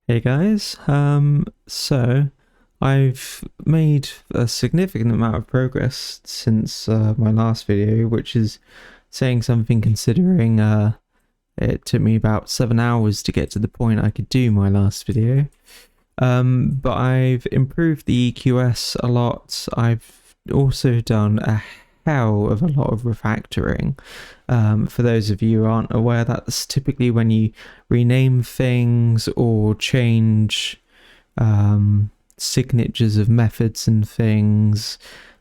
Hey guys, so I've made a significant amount of progress since my last video, which is saying something considering it took me about 7 hours to get to the point I could do my last video. But I've improved the EQS a lot. I've also done a hell of a lot of refactoring. For those of you who aren't aware, that's typically when you rename things or change signatures of methods and things.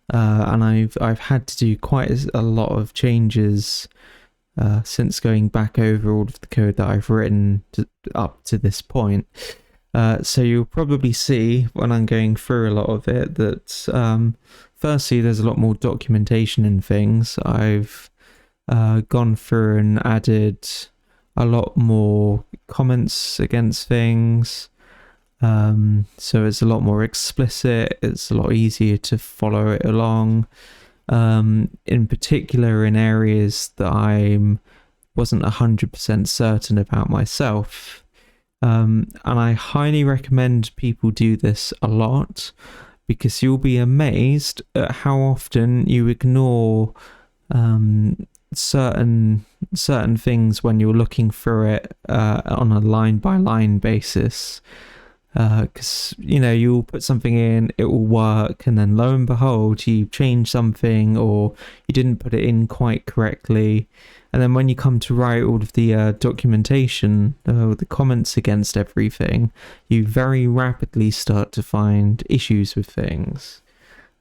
And I've had to do quite a lot of changes since going back over all of the code that I've written up to this point. So you'll probably see when I'm going through a lot of it that firstly there's a lot more documentation and things. I've gone through and added a lot more comments against things. So it's a lot more explicit, it's a lot easier to follow it along. In particular in areas that I wasn't 100% certain about myself. And I highly recommend people do this a lot, because you'll be amazed at how often you ignore certain things when you're looking through it on a line by line basis. Because you'll put something in, it will work, and then lo and behold you change something or you didn't put it in quite correctly, and then when you come to write all of the documentation, the comments against everything, you very rapidly start to find issues with things.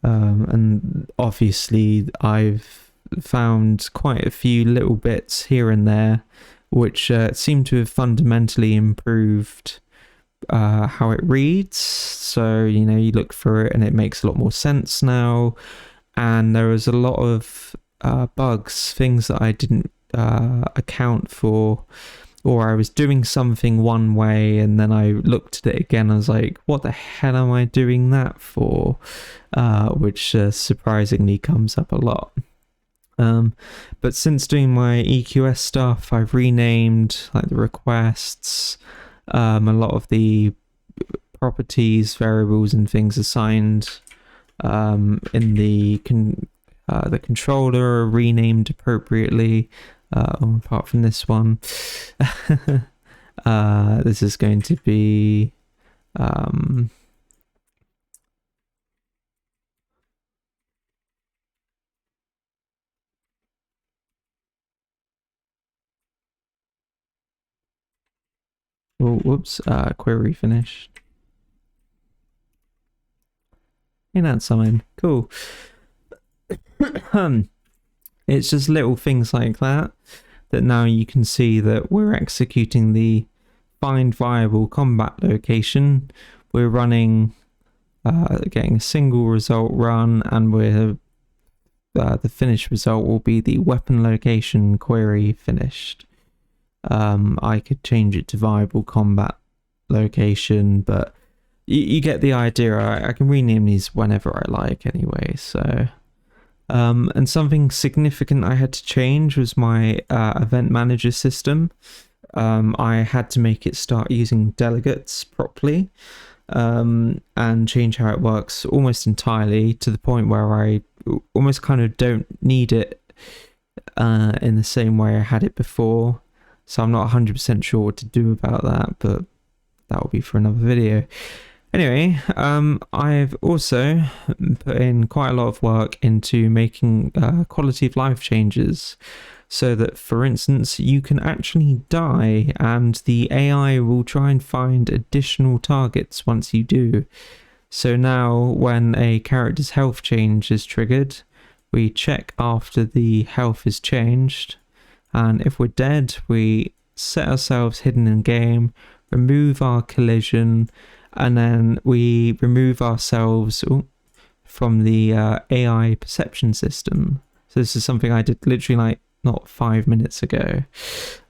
And obviously I've found quite a few little bits here and there which seem to have fundamentally improved how it reads. So you look through it and it makes a lot more sense now, and there was a lot of bugs, things that I didn't account for, or I was doing something one way and then I looked at it again, I was like, what the hell am I doing that for? Which surprisingly comes up a lot. But since doing my EQS stuff, I've renamed like the requests, a lot of the properties, variables and things assigned in the controller are renamed appropriately, apart from this one. This is going to be oh, whoops, query finished. Ain't that something? Cool. It's just little things like that now you can see that we're executing the find viable combat location. We're running, getting a single result run, and we're the finished result will be the weapon location query finished. I could change it to viable combat location, but you get the idea. I can rename these whenever I like anyway, so and something significant I had to change was my event manager system. I had to make it start using delegates properly, and change how it works almost entirely, to the point where I almost kind of don't need it in the same way I had it before. So I'm not 100% sure what to do about that, but that will be for another video. Anyway, I've also put in quite a lot of work into making quality of life changes, so that, for instance, you can actually die and the AI will try and find additional targets once you do. So now when a character's health change is triggered, we check after the health is changed, and if we're dead, we set ourselves hidden in game, remove our collision, and then we remove ourselves from the AI perception system. So this is something I did literally like not 5 minutes ago.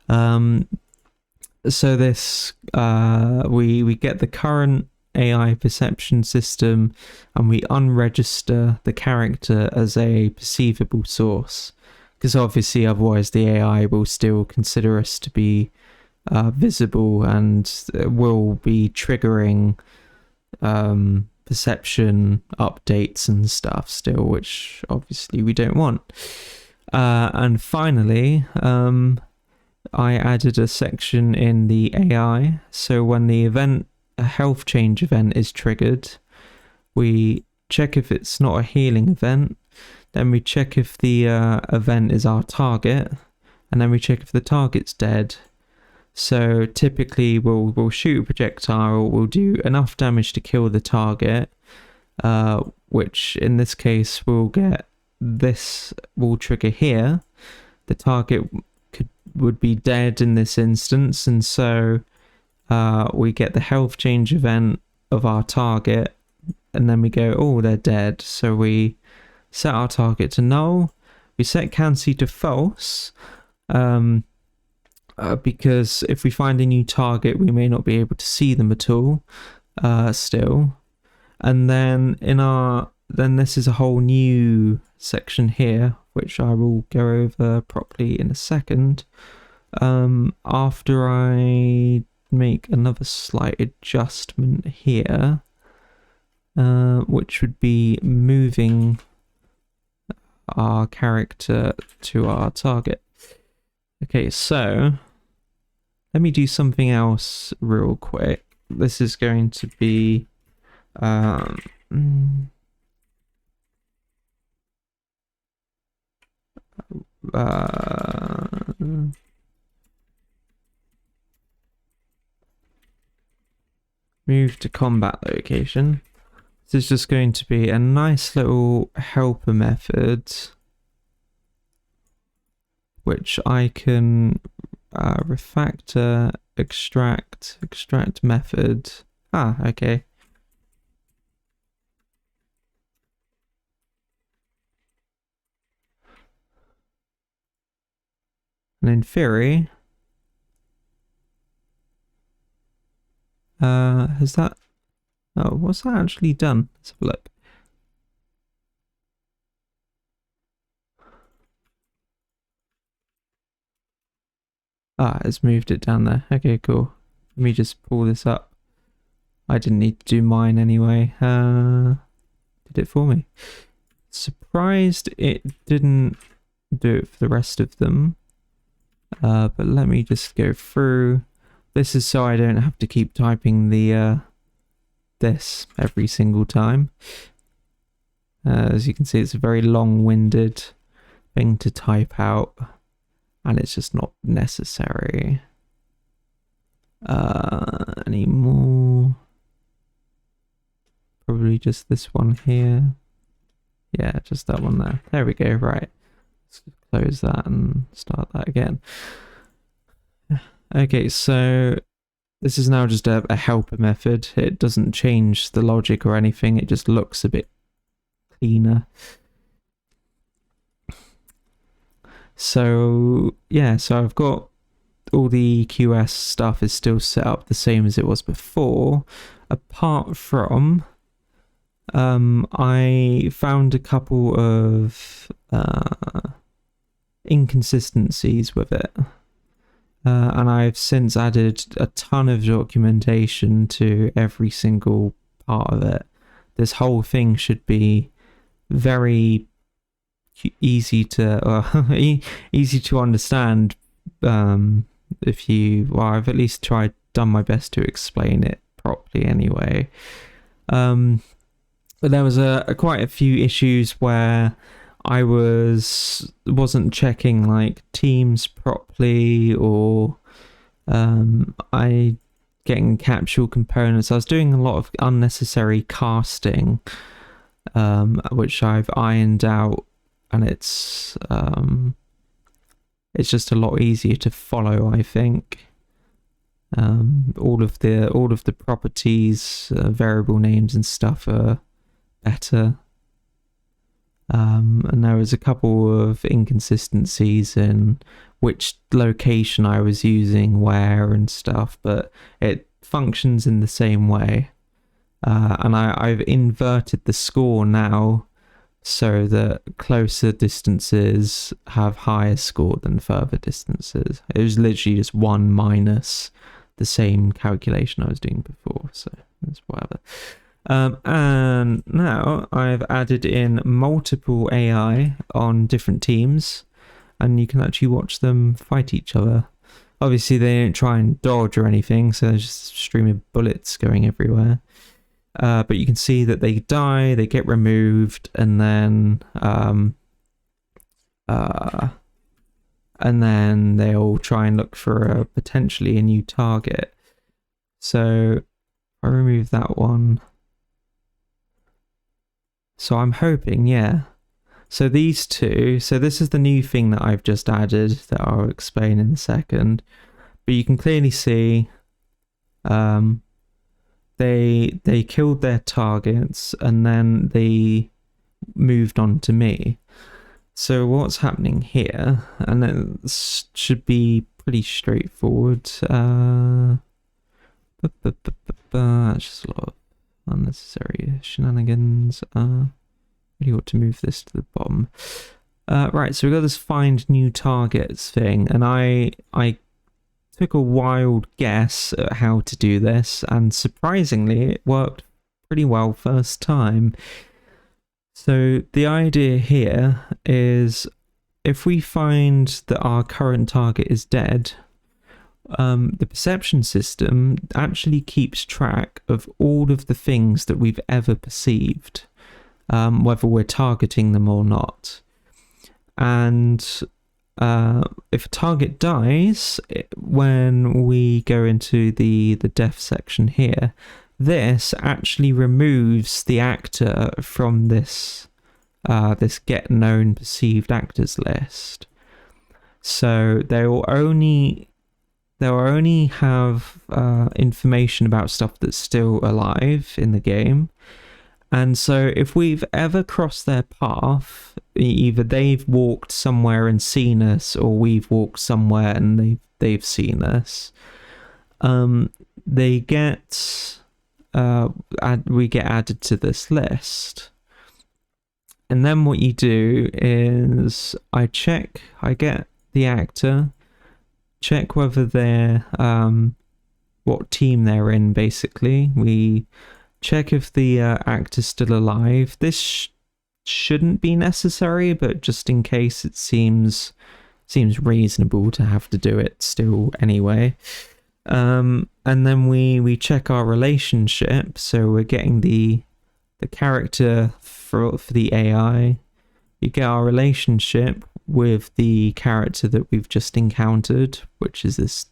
So this we get the current AI perception system and we unregister the character as a perceivable source, because obviously otherwise the AI will still consider us to be visible and will be triggering perception updates and stuff still, which obviously we don't want. And finally, I added a section in the AI, so when a health change event is triggered, we check if it's not a healing event, then we check if the event is our target, and then we check if the target's dead. So typically we'll shoot a projectile, we'll do enough damage to kill the target, which in this case will trigger here. The target would be dead in this instance, and so we get the health change event of our target, and then we go, oh, they're dead. So we set our target to null, we set Cancy to false, because if we find a new target, we may not be able to see them at all still. And then then this is a whole new section here, which I will go over properly in a second, after I make another slight adjustment here, which would be moving our character to our target. Okay, so let me do something else real quick. This is going to be move to combat location. This is just going to be a nice little helper method, which I can refactor, extract method. Okay. And in theory, has that, what's that actually done? Let's have a look. It's moved it down there. Okay, cool. Let me just pull this up. I didn't need to do mine anyway. Did it for me. Surprised it didn't do it for the rest of them. But let me just go through. This is so I don't have to keep typing the this every single time. As you can see, it's a very long-winded thing to type out, and it's just not necessary anymore. Probably just this one here. Yeah, just that one there. There we go. Right. Let's close that and start that again. Okay, so this is now just a helper method. It doesn't change the logic or anything. It just looks a bit cleaner. So yeah, so I've got all the QS stuff is still set up the same as it was before, apart from I found a couple of inconsistencies with it. And I've since added a ton of documentation to every single part of it. This whole thing should be very easy to easy to understand. If you, well, I've at least done my best to explain it properly anyway. But there was quite a few issues where I wasn't checking like teams properly, or I getting capsule components. I was doing a lot of unnecessary casting, which I've ironed out, and it's just a lot easier to follow, I think. All of the properties, variable names and stuff are better. And there was a couple of inconsistencies in which location I was using where and stuff, but it functions in the same way. And I've inverted the score now, so that closer distances have higher score than further distances. It was literally just 1 minus the same calculation I was doing before, so that's whatever. And now I've added in multiple AI on different teams, and you can actually watch them fight each other. Obviously, they don't try and dodge or anything, so there's just a stream of bullets going everywhere. But you can see that they die, they get removed, and then they'll try and look for potentially a new target. So I remove that one. So I'm hoping, yeah. So these two, so this is the new thing that I've just added that I'll explain in a second. But you can clearly see they killed their targets and then they moved on to me. So what's happening here, and it should be pretty straightforward. That's just a lot of unnecessary shenanigans. Really ought to move this to the bottom. Right, so we've got this find new targets thing, and I took a wild guess at how to do this, and surprisingly it worked pretty well first time. So the idea here is if we find that our current target is dead, the perception system actually keeps track of all of the things that we've ever perceived, whether we're targeting them or not. And if a target dies, when we go into the death section here, this actually removes the actor from this get known perceived actors list. So they will only have information about stuff that's still alive in the game. And so if we've ever crossed their path, either they've walked somewhere and seen us, or we've walked somewhere and they've seen us, we get added to this list. And then what you do is I get the actor, check whether they're what team they're in. Basically, we check if the actor's still alive. This shouldn't be necessary, but just in case, it seems reasonable to have to do it still anyway. And then we check our relationship, so we're getting the character for the AI. You get our relationship with the character that we've just encountered, which is this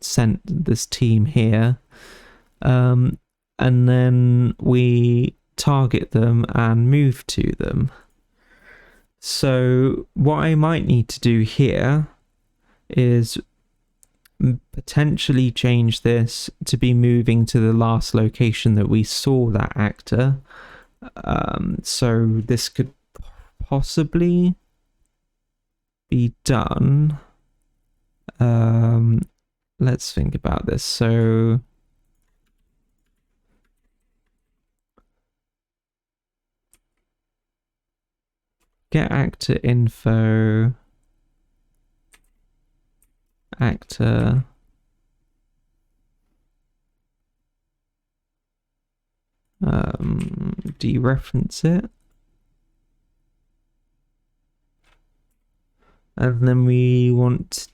this team here. And then we target them and move to them. So what I might need to do here is potentially change this to be moving to the last location that we saw that actor. So this could possibly be done. Let's think about this. So get actor info, actor, dereference it, and then we want to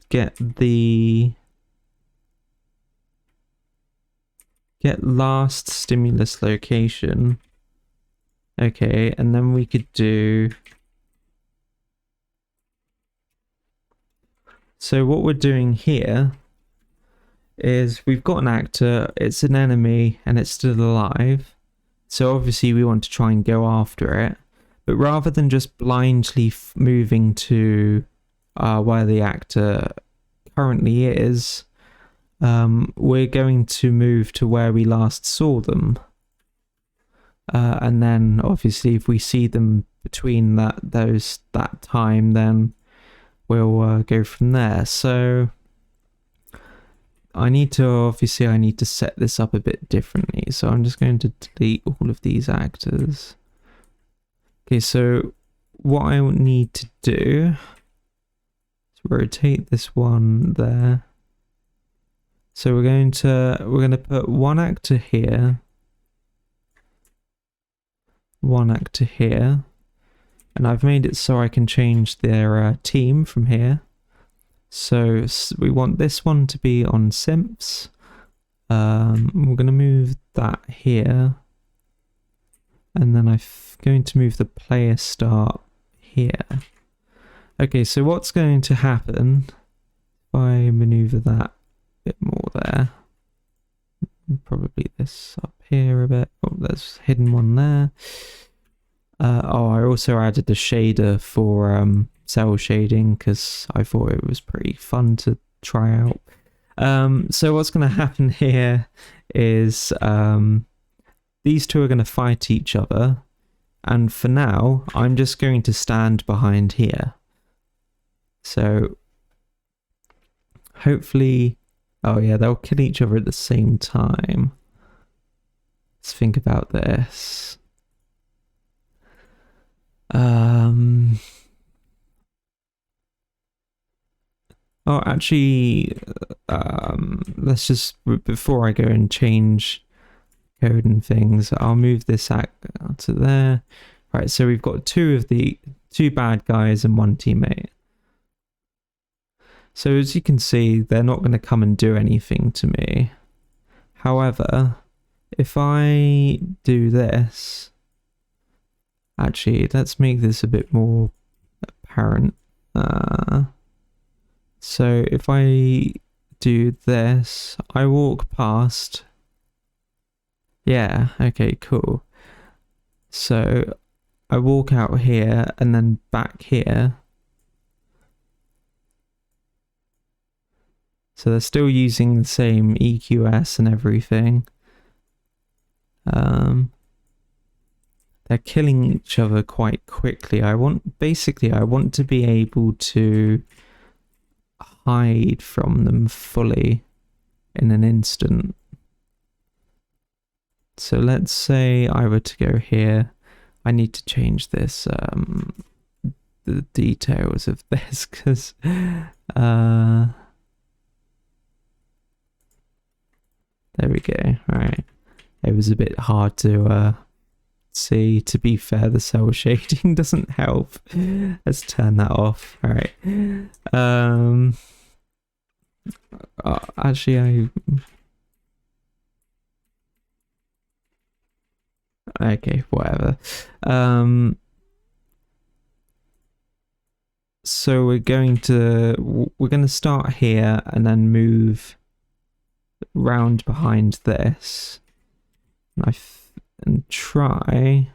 get last stimulus location. Okay, and then we could do, so what we're doing here is we've got an actor, it's an enemy, and it's still alive. So obviously we want to try and go after it. But rather than just blindly moving to where the actor currently is, we're going to move to where we last saw them. And then obviously if we see them between that time, then we'll go from there. So I need to set this up a bit differently. So I'm just going to delete all of these actors. Okay, so what I need to do is rotate this one there. So we're going to put one actor here, one actor here, and I've made it so I can change their team from here. So we want this one to be on simps. We're going to move that here, and then I'm going to move the player start here. Okay, so what's going to happen if I maneuver that a bit more there? Probably this up here a bit. Oh, there's a hidden one there. Oh, I also added a shader for cell shading because I thought it was pretty fun to try out. So what's going to happen here is these two are going to fight each other, and for now I'm just going to stand behind here. So hopefully, oh yeah, they'll kill each other at the same time. Let's think about this. Oh, actually, let's just, before I go and change code and things, I'll move this out to there. Right, so we've got two bad guys and one teammate. So as you can see, they're not going to come and do anything to me. However, if I do this, actually, let's make this a bit more apparent. So if I do this, I walk past. Yeah, okay, cool. So I walk out here and then back here. So they're still using the same EQS and everything. They're killing each other quite quickly. I want to be able to hide from them fully in an instant. So let's say I were to go here. I need to change this, the details of this, because there we go. Right, it was a bit hard to see. To be fair, the cell shading doesn't help. Let's turn that off. All right. Actually, okay, whatever. So we're going to start here and then move round behind this, and try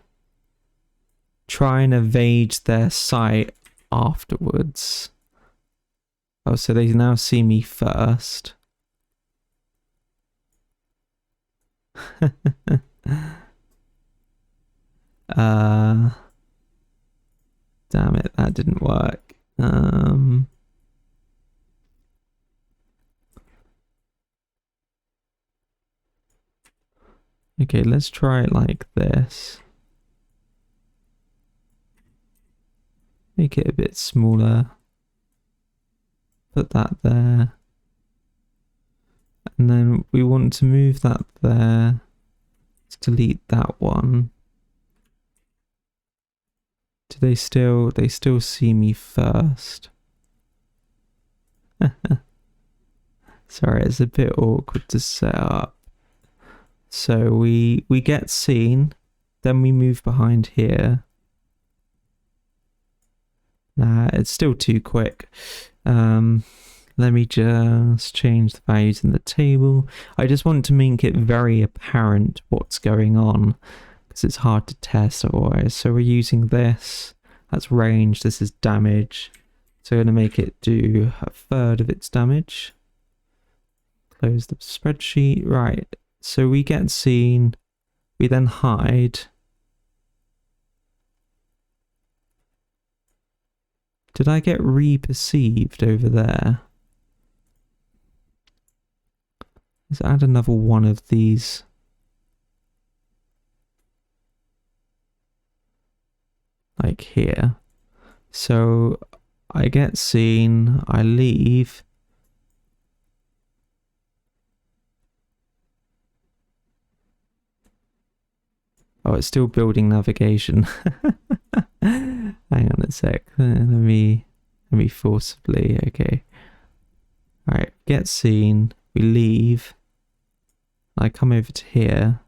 and evade their sight afterwards. Oh, so they now see me first. Damn it, that didn't work. Okay, let's try it like this. Make it a bit smaller. Put that there. And then we want to move that there. Let's delete that one. Do they still see me first? Sorry, it's a bit awkward to set up. So we get seen, then we move behind here. Nah, it's still too quick. Let me just change the values in the table. I just want to make it very apparent what's going on, because it's hard to test otherwise. So we're using this. That's range, this is damage. So we're going to make it do a third of its damage. Close the spreadsheet. Right, so we get seen. We then hide. Did I get re-perceived over there? Let's add another one of these. like here. So I get seen, I leave. Oh, it's still building navigation. Hang on a sec. Let me forcibly. Okay. All right. Get seen. We leave. I come over to here.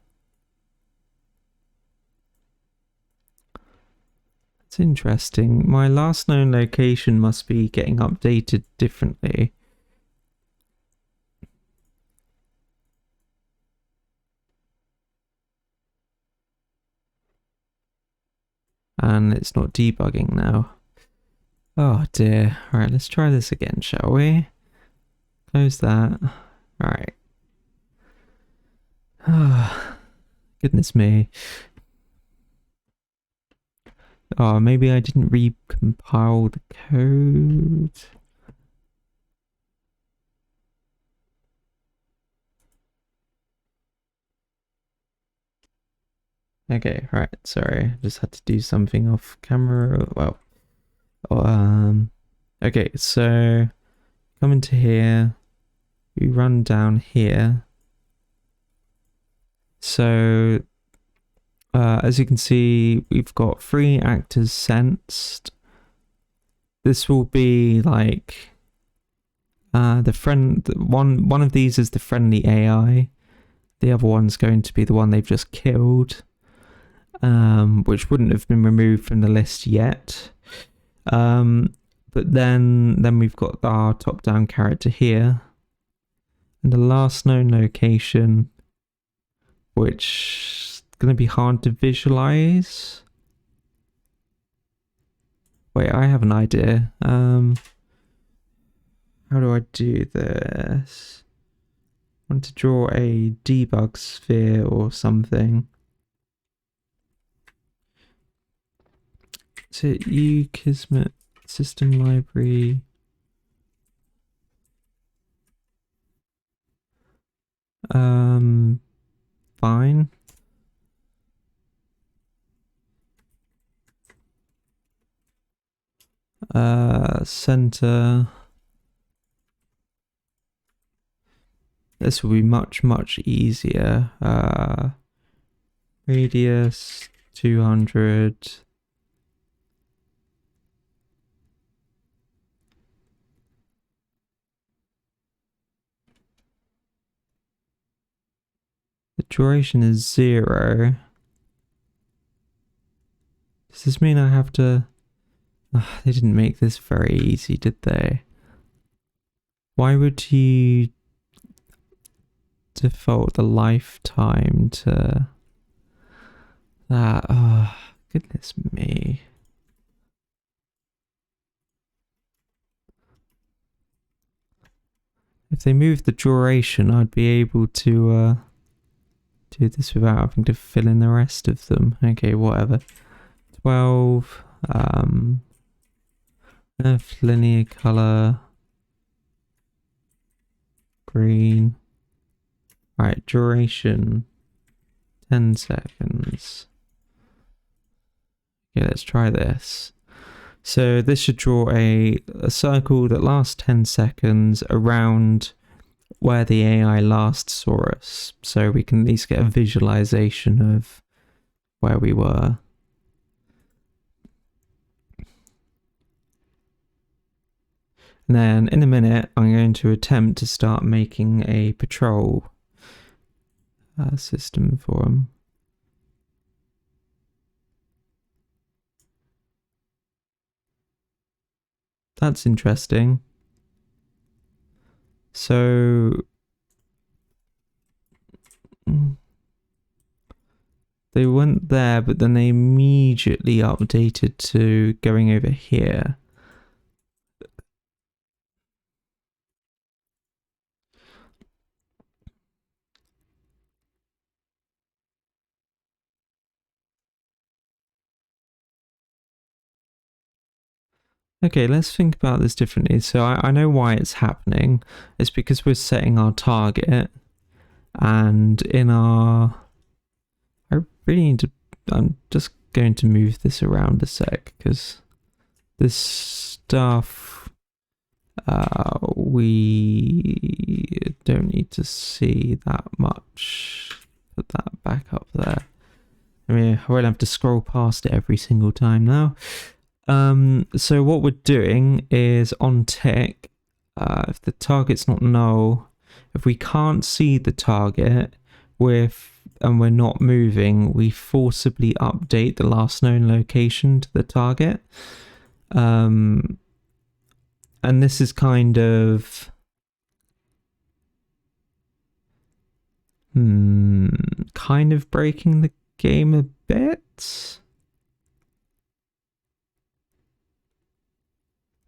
It's interesting. My last known location must be getting updated differently. And it's not debugging now. Oh dear. Alright, let's try this again, shall we? Close that. Alright. Oh, goodness me. Oh, maybe I didn't recompile the code. Okay, right, sorry. Just had to do something off camera. Well, okay, so come into here. We run down here. So, as you can see, we've got 3 actors sensed. This will be like one of these is the friendly AI. The other one's going to be the one they've just killed. Which wouldn't have been removed from the list yet. But then we've got our top-down character here. And the last known location, which is going to be hard to visualize. Wait, I have an idea. How do I do this? I want to draw a debug sphere or something. Is it Kismet System Library? Fine. Center. This will be much easier. Radius 200. The duration is 0. Does this mean I have to... they didn't make this very easy, did they? Why would you default the lifetime to that? Oh, goodness me. If they moved the duration, I'd be able to do this without having to fill in the rest of them. Okay, whatever. 12. Left linear color. Green. Alright, duration. 10 seconds. Okay, let's try this. So this should draw a circle that lasts 10 seconds around where the AI last saw us. So we can at least get a visualization of where we were. And then in a minute, I'm going to attempt to start making a patrol system for them. That's interesting. So they went there, but then they immediately updated to going over here. Okay, let's think about this differently. So I know why it's happening. It's because we're setting our target, and in our... I really need to... I'm just going to move this around a sec because this stuff we don't need to see that much. Put that back up there. I mean, I won't have to scroll past it every single time now. So what we're doing is on tick, if the target's not null, if we can't see the target and we're not moving, we forcibly update the last known location to the target. And this is kind of breaking the game a bit.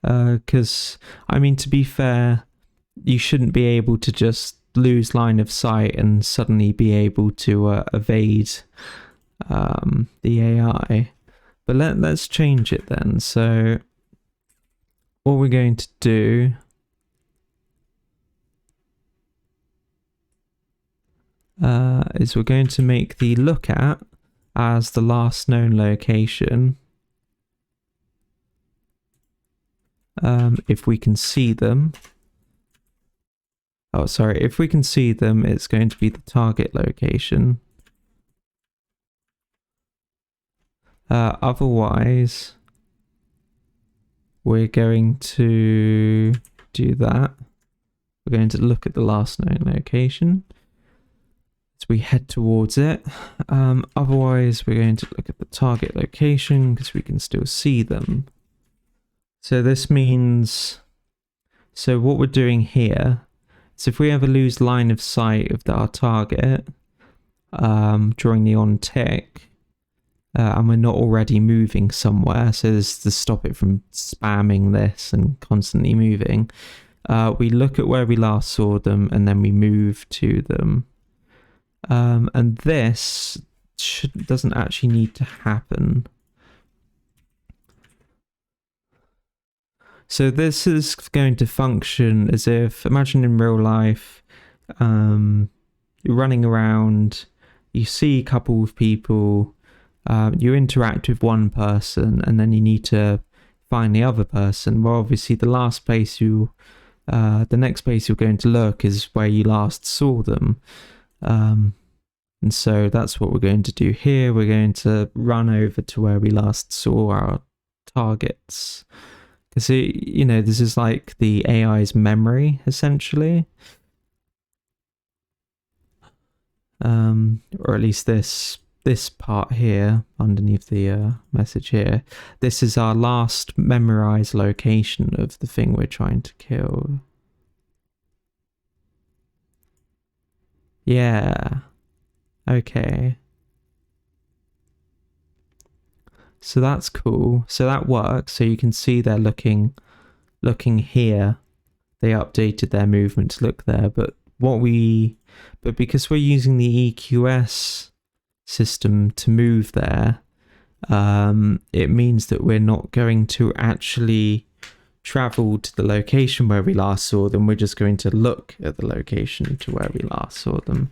Because, I mean, to be fair, you shouldn't be able to just lose line of sight and suddenly be able to evade the AI. But let's change it then. So what we're going to do is we're going to make the look at as the last known location. If we can see them. Oh, sorry. If we can see them, it's going to be the target location. Otherwise, we're going to do that. We're going to look at the last known location as we head towards it. Otherwise, we're going to look at the target location because we can still see them. So this means, so what we're doing here is if we ever lose line of sight of our target during the on tick, and we're not already moving somewhere, so this is to stop it from spamming this and constantly moving, we look at where we last saw them and then we move to them. And this doesn't actually need to happen. So this is going to function as if, imagine in real life, you're running around, you see a couple of people, you interact with one person, and then you need to find the other person. Well, obviously the next place you're going to look is where you last saw them. And so that's what we're going to do here. We're going to run over to where we last saw our targets. Because, this is like the AI's memory, essentially. Or at least this part here, underneath the message here. This is our last memorized location of the thing we're trying to kill. Yeah. Okay. So that's cool. So that works. So you can see they're looking here. They updated their movement to look there. But because we're using the EQS system to move there, it means that we're not going to actually travel to the location where we last saw them. We're just going to look at the location to where we last saw them.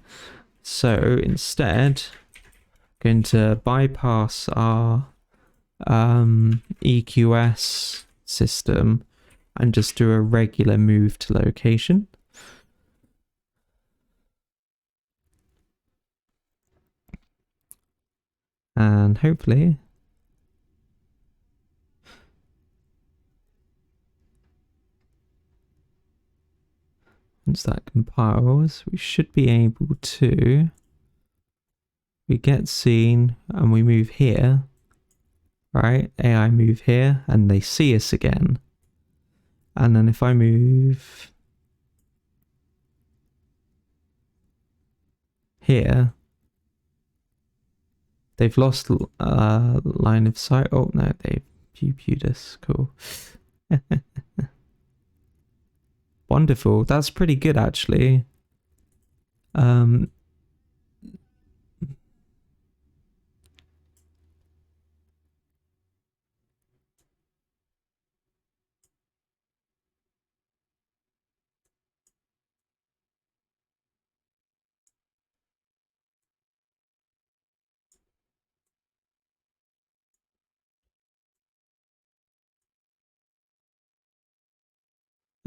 So instead, I'm going to bypass our EQS system and just do a regular move to location. And hopefully once that compiles, we should be able to, we get seen and we move here, right? AI move here and they see us again. And then if I move here, they've lost line of sight. Oh no, they've pew-pewed us. Cool. Wonderful. That's pretty good, actually.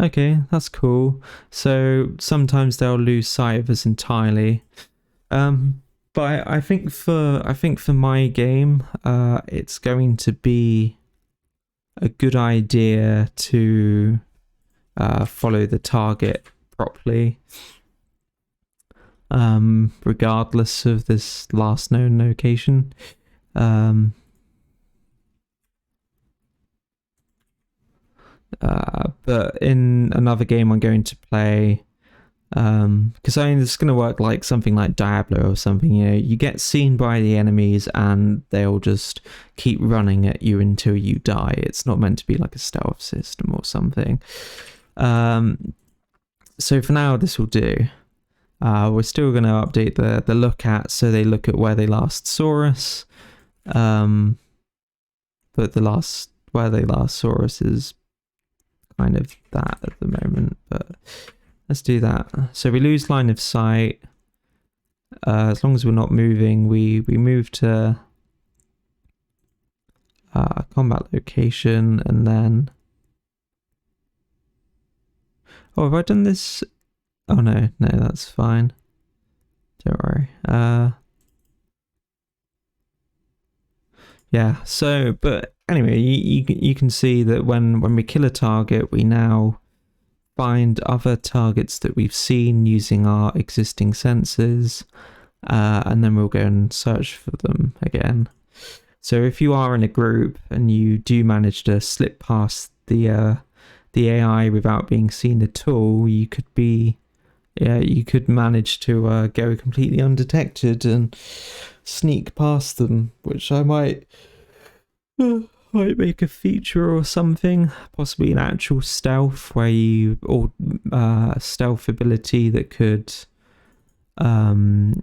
Okay, that's cool. So sometimes they'll lose sight of us entirely. But I think for my game, it's going to be a good idea to follow the target properly, regardless of this last known location. But in another game I'm going to play, because I mean it's going to work like something like Diablo or something. You know, you get seen by the enemies and they'll just keep running at you until you die. It's not meant to be like a stealth system or something. So for now this will do. We're still going to update the look at, so they look at where they last saw us. But where they last saw us is kind of that at the moment, but let's do that. So we lose line of sight. As long as we're not moving, we move to combat location, and then have I done this? Oh no, that's fine, don't worry. Yeah, so but anyway, you can see that when we kill a target, we now find other targets that we've seen using our existing sensors, and then we'll go and search for them again. So if you are in a group and you do manage to slip past the AI without being seen at all, you could manage to go completely undetected and sneak past them, which I might make a feature or something, possibly an actual stealth or stealth ability that could do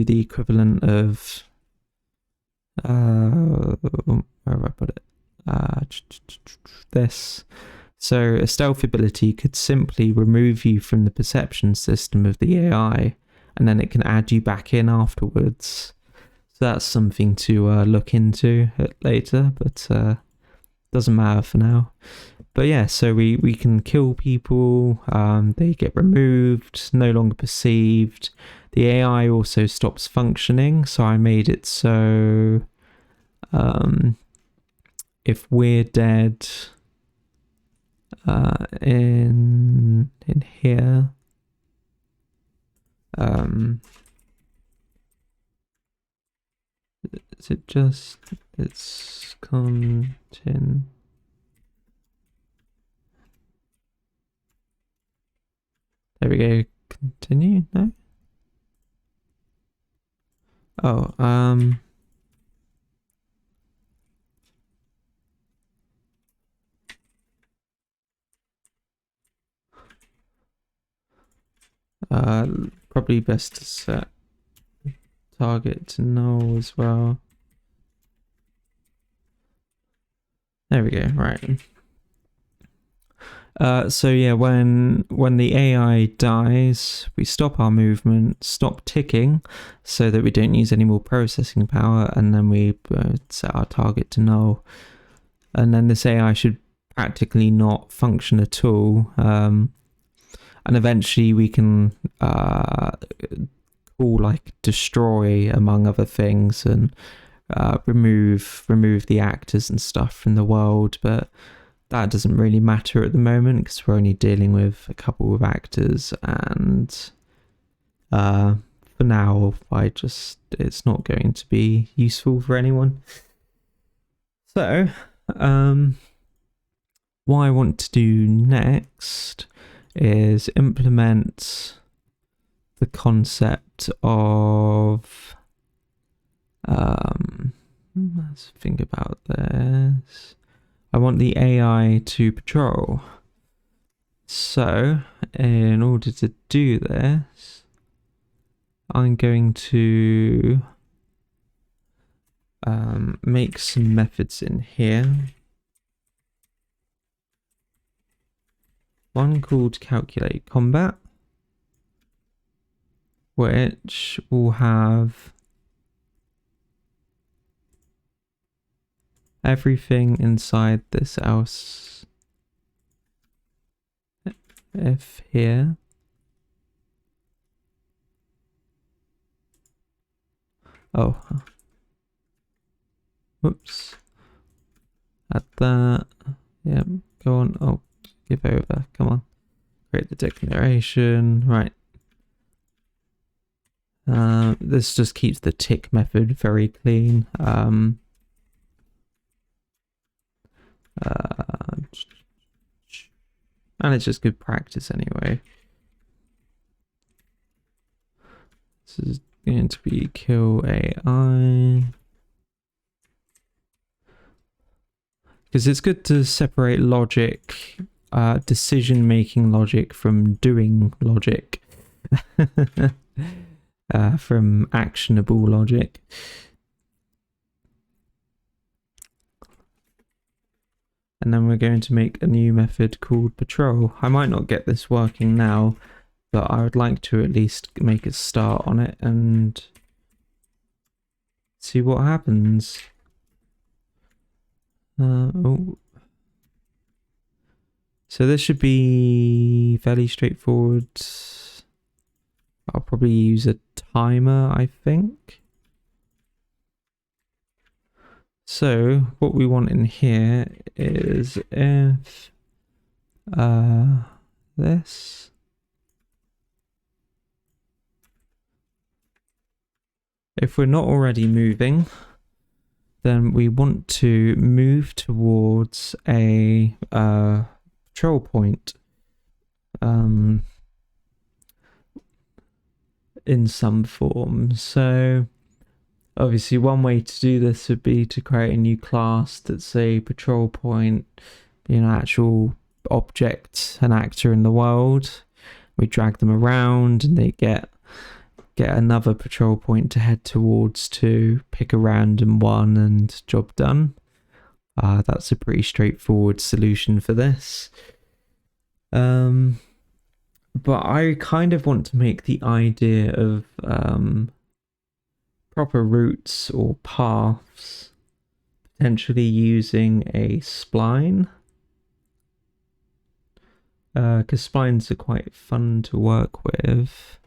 the equivalent of where have I put it? This. So a stealth ability could simply remove you from the perception system of the AI, and then it can add you back in afterwards. So that's something to look into later, but doesn't matter for now. But yeah, so we can kill people, they get removed, no longer perceived. The AI also stops functioning, so I made it so if we're dead in here, is it just it's content? There we go. Continue? No? Oh, probably best to set target to null as well. There we go, right. So yeah, when the AI dies, we stop our movement, stop ticking, so that we don't use any more processing power, and then we set our target to null. And then this AI should practically not function at all. And eventually we can call like destroy among other things and remove the actors and stuff from the world, but that doesn't really matter at the moment because we're only dealing with a couple of actors, and for now it's not going to be useful for anyone. So what I want to do next is implement the concept of let's think about this. I want the AI to patrol. So in order to do this, I'm going to make some methods in here. One called calculate combat, which will have everything inside this else if here. Oh, whoops. Add that. Yep, go on. Oh, give over. Come on. Create the declaration. Right. This just keeps the tick method very clean. And it's just good practice anyway. This is going to be kill AI. Because it's good to separate logic, decision-making logic from doing logic. From actionable logic. And then we're going to make a new method called patrol. I might not get this working now, but I would like to at least make a start on it and see what happens. Oh. So this should be fairly straightforward. I'll probably use a timer, I think. So what we want in here is if this if we're not already moving, then we want to move towards a patrol point in some form. So obviously one way to do this would be to create a new class that's a patrol point, be an actual object, an actor in the world. We drag them around and they get another patrol point to head towards to pick a random one and job done. That's a pretty straightforward solution for this. But I kind of want to make the idea of proper routes or paths, potentially using a spline. Because splines are quite fun to work with.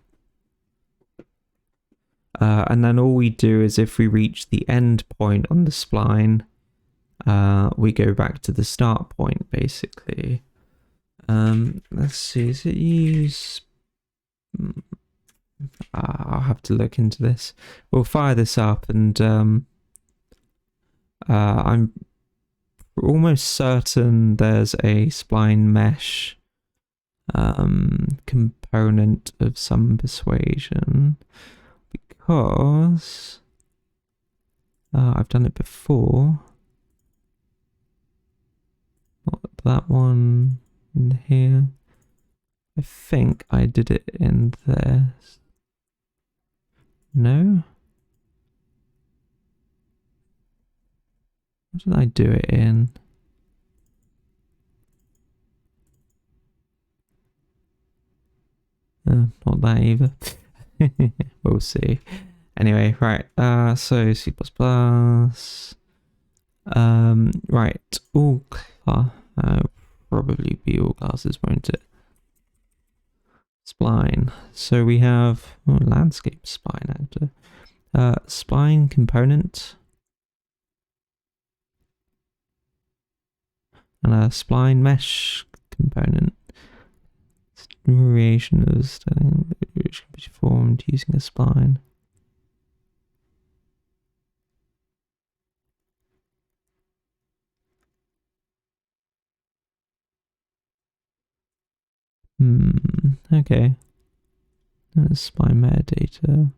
And then all we do is if we reach the end point on the spline, we go back to the start point, basically. Let's see, is it use... I'll have to look into this. We'll fire this up and I'm almost certain there's a spline mesh component of some persuasion. Because I've done it before. Not that one in here. I think I did it in this. No? What did I do it in? Not that either. We'll see. Anyway, right. So C++. Right. All class. Probably be all classes, won't it? Spline. So we have landscape spline actor. Spline component. And a spline mesh component. Variation of styling which can be performed using a spline. Okay. Spline metadata.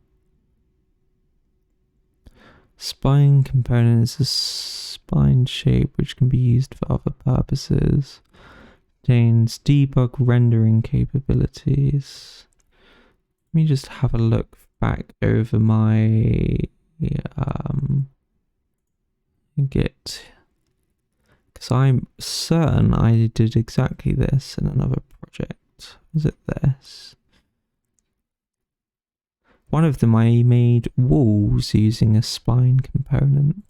Spline component is a spline shape which can be used for other purposes. Contains debug rendering capabilities. Let me just have a look back over my Git, because I'm certain I did exactly this in another project. Was it this? One of them I made walls using a spline component.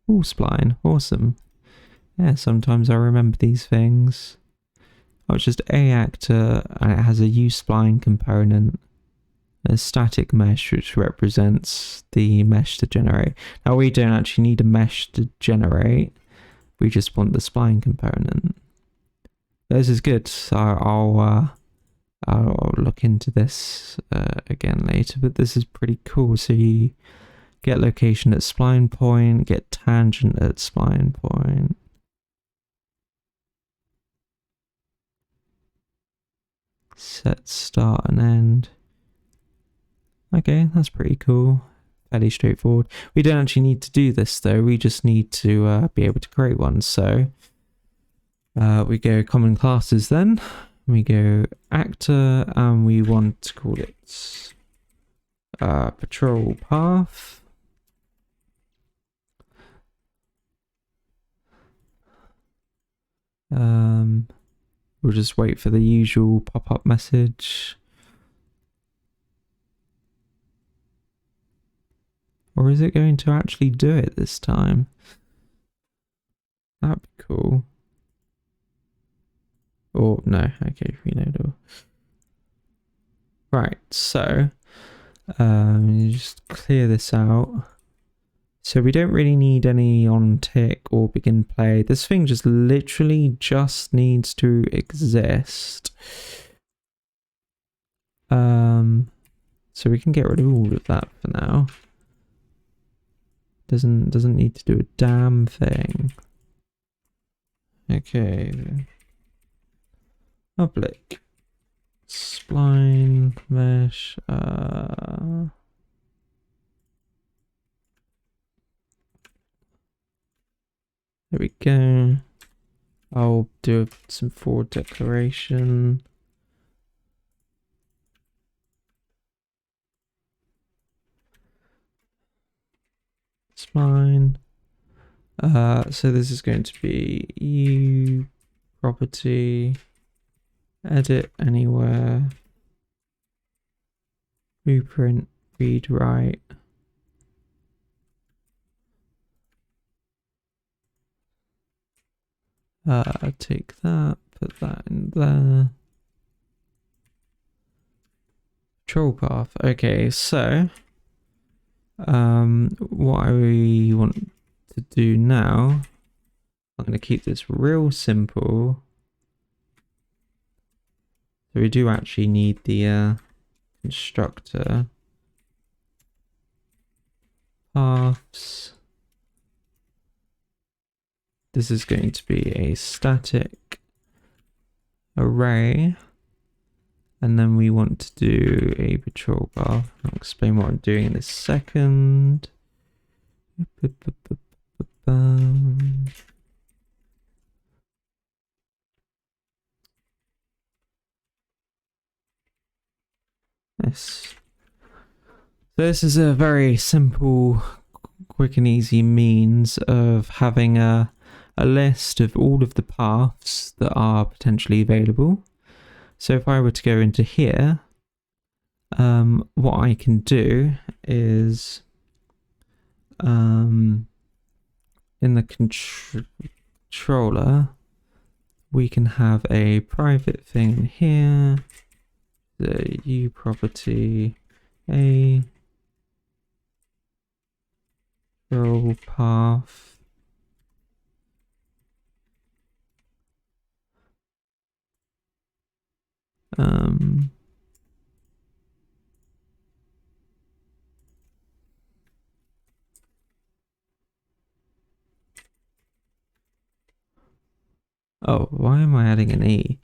Full spline, awesome. Yeah, sometimes I remember these things. Oh, it's just a actor and it has a U-spline component. A static mesh which represents the mesh to generate. Now we don't actually need a mesh to generate. We just want the spline component. This is good. So I'll look into this again later, but this is pretty cool. So you get location at spline point, get tangent at spline point. Set start and end. Okay, that's pretty cool. Fairly straightforward. We don't actually need to do this though. We just need to be able to create one. So we go common classes then. We go actor and we want to call it patrol path. We'll just wait for the usual pop-up message. Or is it going to actually do it this time? That'd be cool. Or no, okay, reload. Right, so just clear this out. So we don't really need any on tick or begin play. This thing just literally just needs to exist. So we can get rid of all of that for now. Doesn't need to do a damn thing. Okay. Public. Spline mesh. There we go. I'll do some forward declaration. Spline. So this is going to be U property, edit anywhere, blueprint, read write. Take that, put that in there. Control path. Okay, so what I want to do now, I'm going to keep this real simple. So we do actually need the constructor paths. This is going to be a static array. And then we want to do a patrol path. I'll explain what I'm doing in a second. Yes. So this is a very simple, quick and easy means of having a list of all of the paths that are potentially available. So if I were to go into here, what I can do is in the controller, we can have a private thing here, the U property, a control path. Oh, why am I adding an E?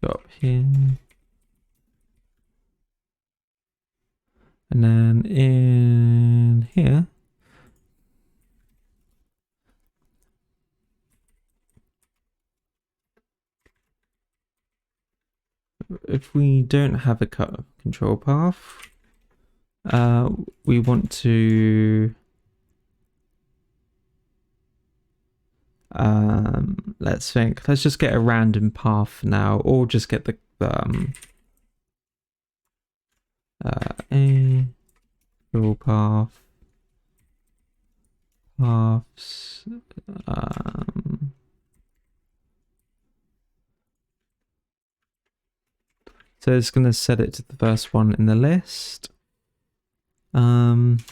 Go up here. And then in here, if we don't have a control path, we want to let's just get a random path now, or just get the A full path paths. So it's going to set it to the first one in the list. And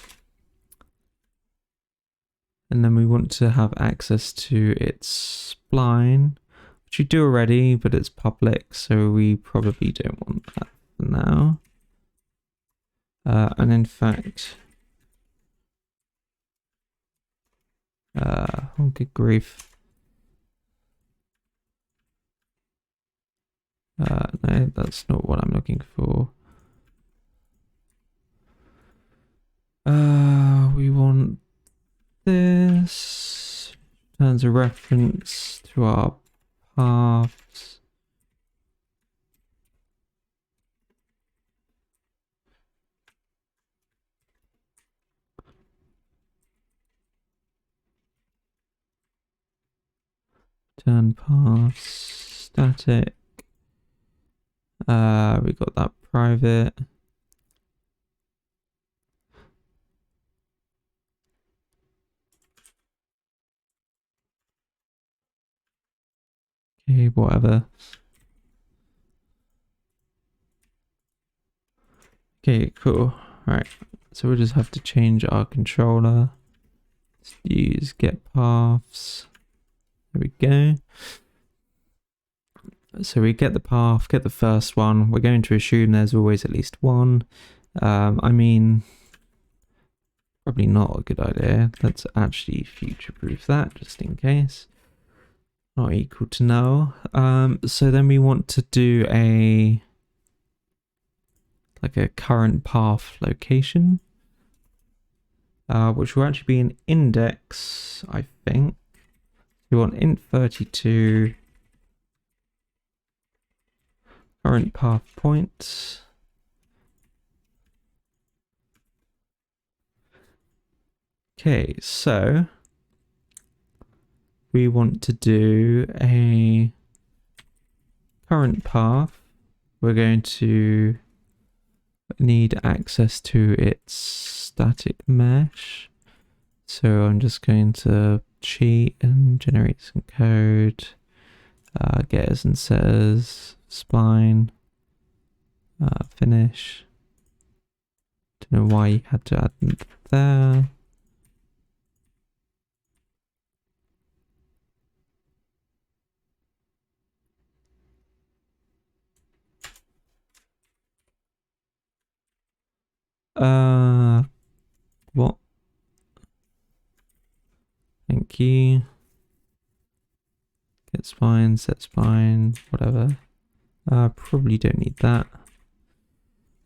then we want to have access to its spline, which you do already, but it's public, so we probably don't want that for now. And in fact, oh good grief. No, that's not what I'm looking for. We want this. Turns a reference to our paths. Turn paths static. We got that private. Okay, whatever. Okay, cool. Alright, so we'll just have to change our controller. Let's use get paths. There we go. So we get the path, get the first one. We're going to assume there's always at least one. I mean, probably not a good idea. Let's actually future-proof that just in case. Not equal to null. So then we want to do a current path location, which will actually be an index, I think. We want int32 current path points. Okay, so we want to do a current path. We're going to need access to its static mesh. So I'm just going to cheat and generate some code. Getters and setters, spline, finish. Don't know why you had to add them there. What? Thank you. Get spline, set spline, whatever. Probably don't need that.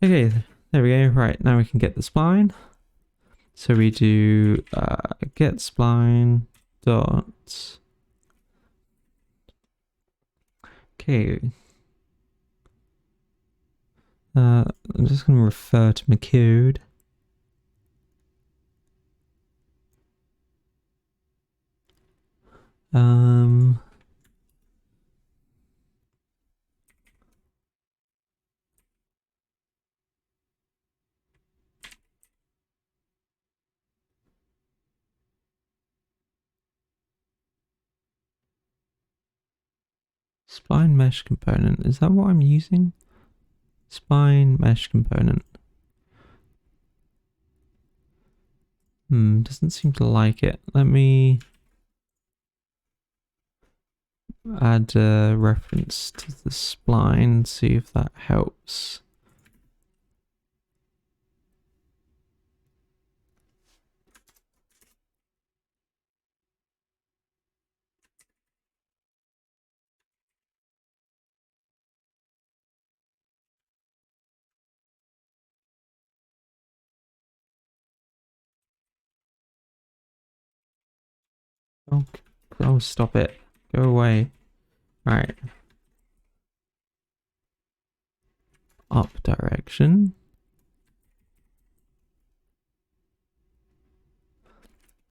Okay, there we go. Right, now we can get the spline. So we do get spline dot. Okay. I'm just going to refer to my code. Spline mesh component. Is that what I'm using? Spline mesh component. Doesn't seem to like it. Let me add a reference to the spline, see if that helps. Oh, stop it. Go away. Right. Up direction.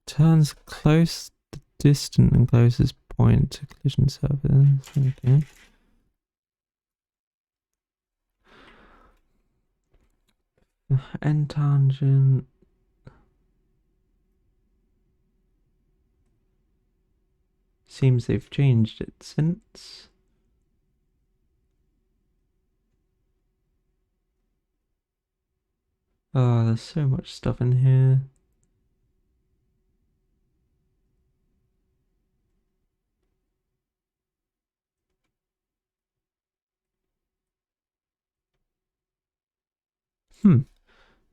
Turns close, distant and closest point to collision surface. Okay. End tangent. Seems they've changed it since. Oh, there's so much stuff in here.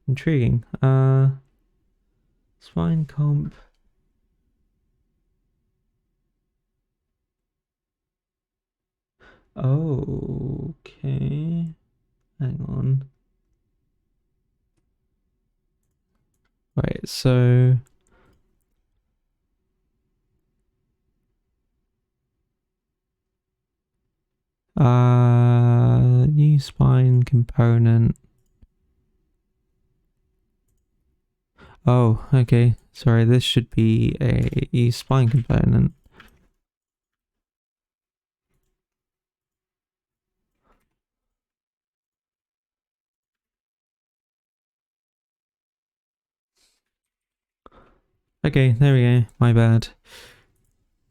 Intriguing. Spine comp. Oh, okay. Hang on. Right, so new spine component. Oh, okay. Sorry, this should be a spine component. Okay, there we go. My bad.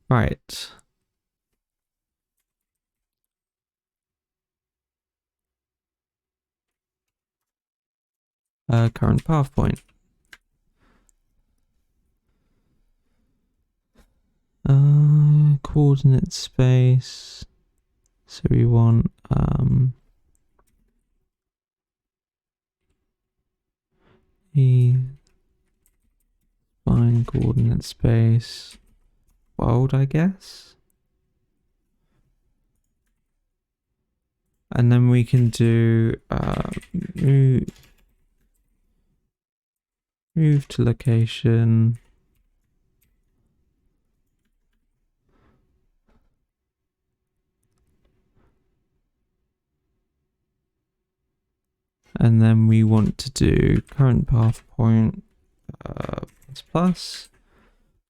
Right. Current path point. Coordinate space. So we want e spine coordinate space world, I guess. And then we can do move to location. And then we want to do current path point plus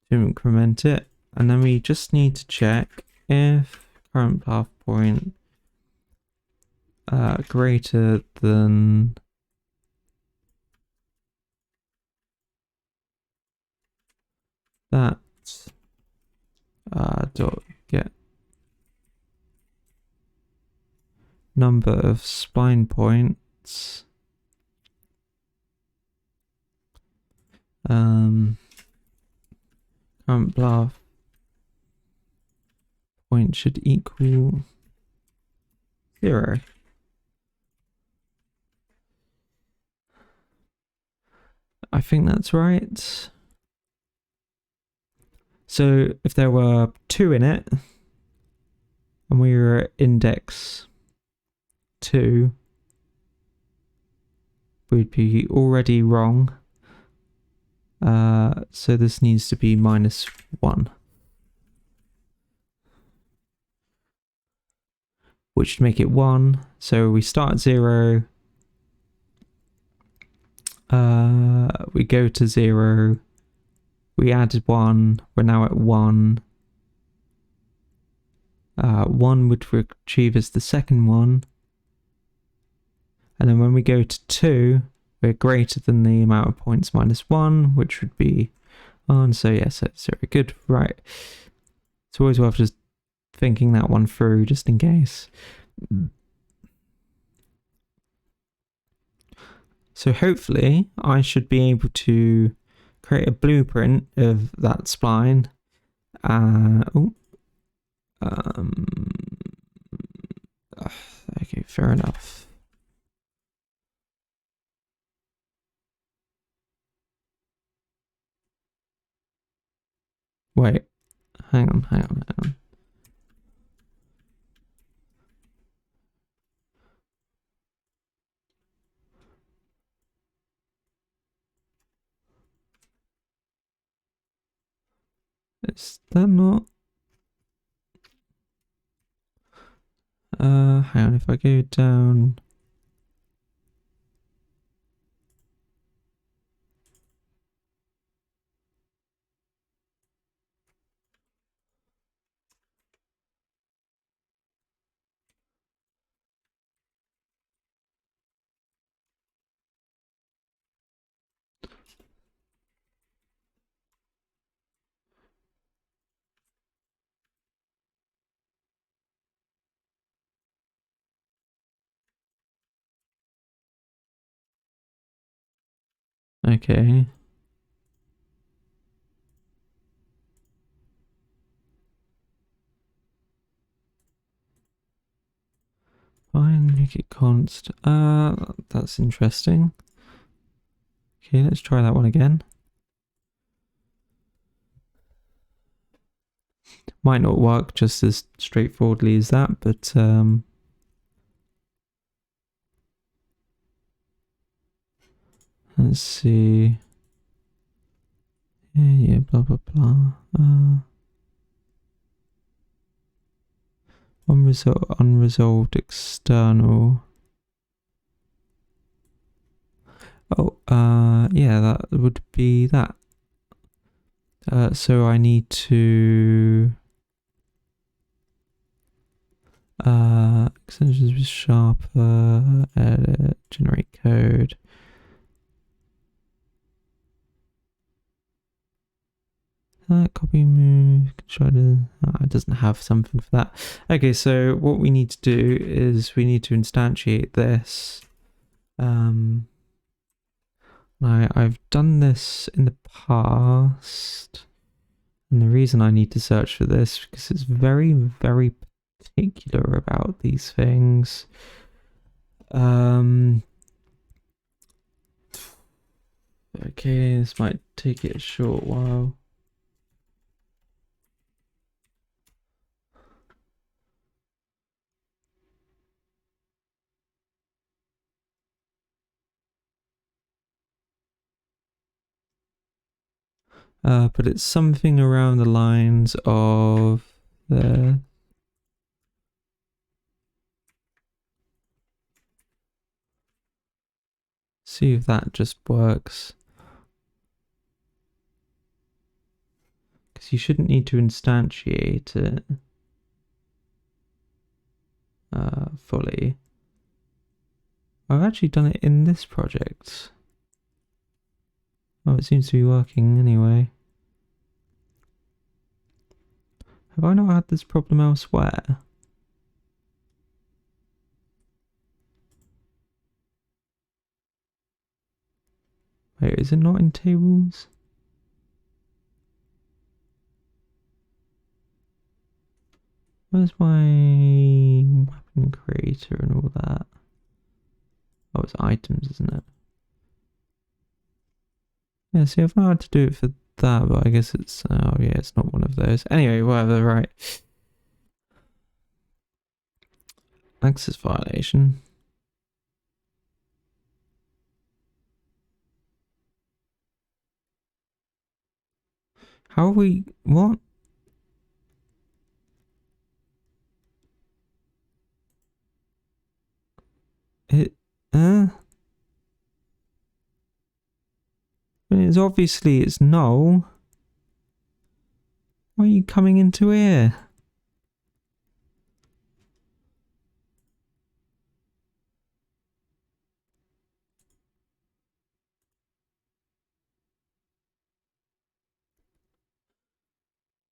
to increment it. And then we just need to check if current path point greater than that dot get number of spine points current path point should equal 0. I think that's right. So if there were 2 in it and we were at index 2, we'd be already wrong. So this needs to be -1. Which would make it 1. So we start at 0. We go to 0. We added 1. We're now at 1. 1 would retrieve as the second one. And then when we go to 2, we're greater than the amount of points -1, which would be on. So yes, that's very good. Right. It's always worth just thinking that one through, just in case. So hopefully I should be able to create a blueprint of that spline. Okay, fair enough. Wait, hang on. Is that not? Hang on, if I go down. Okay. Fine, make it const. That's interesting. Okay, let's try that one again. Might not work just as straightforwardly as that, but let's see. Yeah, blah blah blah. Unresolved external. Oh, yeah, that would be that. So I need to extensions with sharper, edit, generate code. Copy, move, try to. It doesn't have something for that. Okay, so what we need to do is we need to instantiate this. I've done this in the past, and the reason I need to search for this because it's very, very particular about these things. Okay, this might take it a short while. But it's something around the lines of the. See if that just works. Because you shouldn't need to instantiate it fully. I've actually done it in this project. Oh, it seems to be working anyway. Have I not had this problem elsewhere? Wait, is it not in tables? Where's my weapon creator and all that? Oh, it's items, isn't it? Yeah, see, I've not had to do it for that, but I guess it's, oh yeah, it's not one of those. Anyway, whatever, right. Access violation. How are we, what? It, it's obviously, it's null. Why are you coming into here?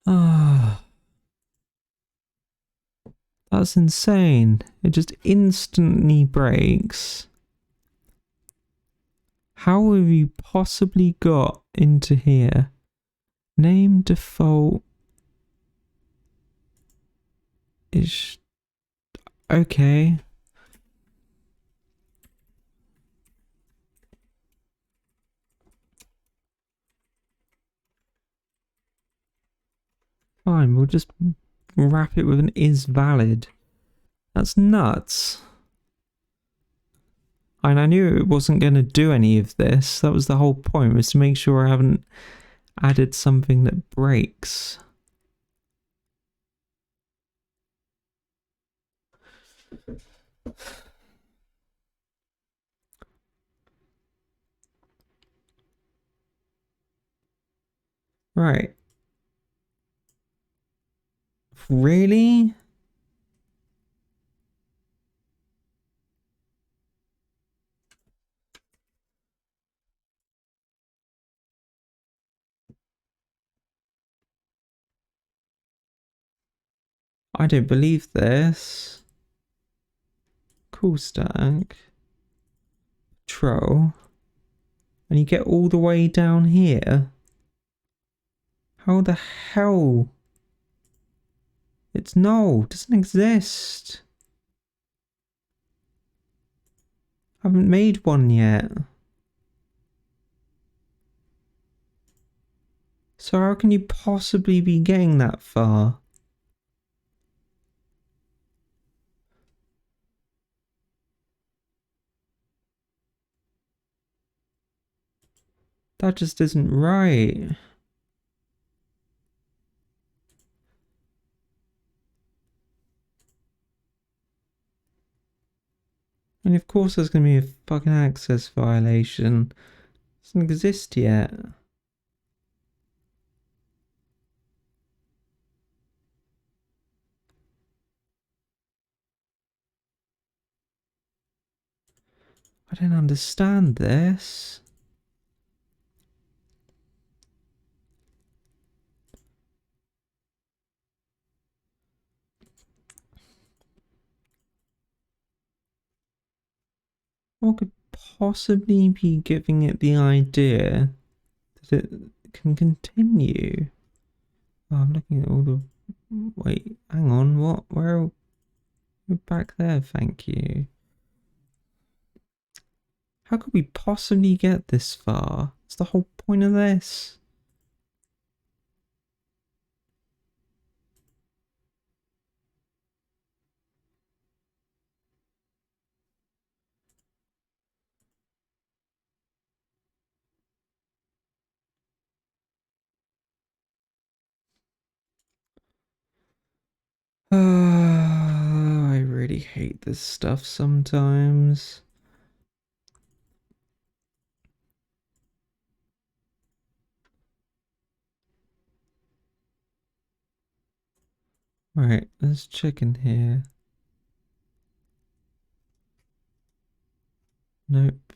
Ah, that's insane. It just instantly breaks. How have you possibly got into here? Name default is okay. Fine, we'll just wrap it with an is valid. That's nuts. And I knew it wasn't going to do any of this. That was the whole point, was to make sure I haven't added something that breaks. Right. Really? I don't believe this. Cool stack. Troll. And you get all the way down here? How the hell? It's null. It doesn't exist. I haven't made one yet. So how can you possibly be getting that far? That just isn't right. And of course there's gonna be a fucking access violation. It doesn't exist yet. I don't understand this. What could possibly be giving it the idea that it can continue? Oh, I'm looking at all the... Wait, hang on, what? Where? We're back there, thank you. How could we possibly get this far? It's the whole point of this. I really hate this stuff sometimes. Right, let's check in here. Nope.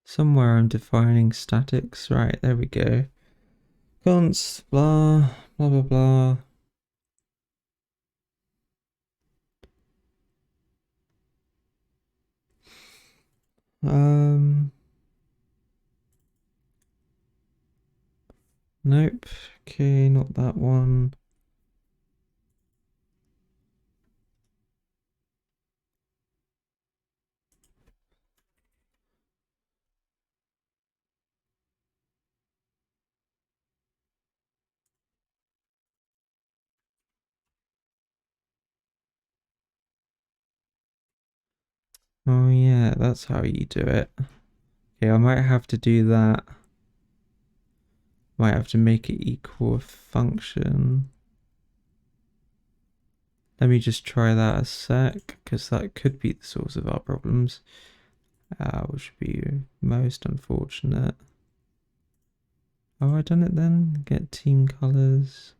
Somewhere I'm defining statics. Right, there we go. Const, blah, blah, blah, blah. Nope. Okay, not that one. Oh yeah, that's how you do it. Okay, I might have to do that. Might have to make it equal a function. Let me just try that a sec, because that could be the source of our problems. Which would be most unfortunate. Oh, I done it then? Get team colors.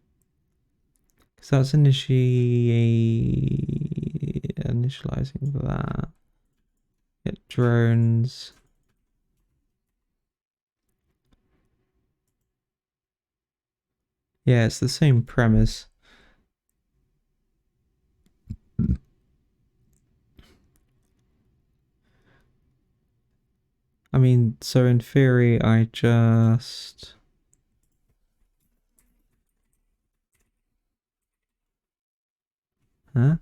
Because that's initializing that. Get drones. Yeah, it's the same premise. I mean, so in theory, I just... Huh?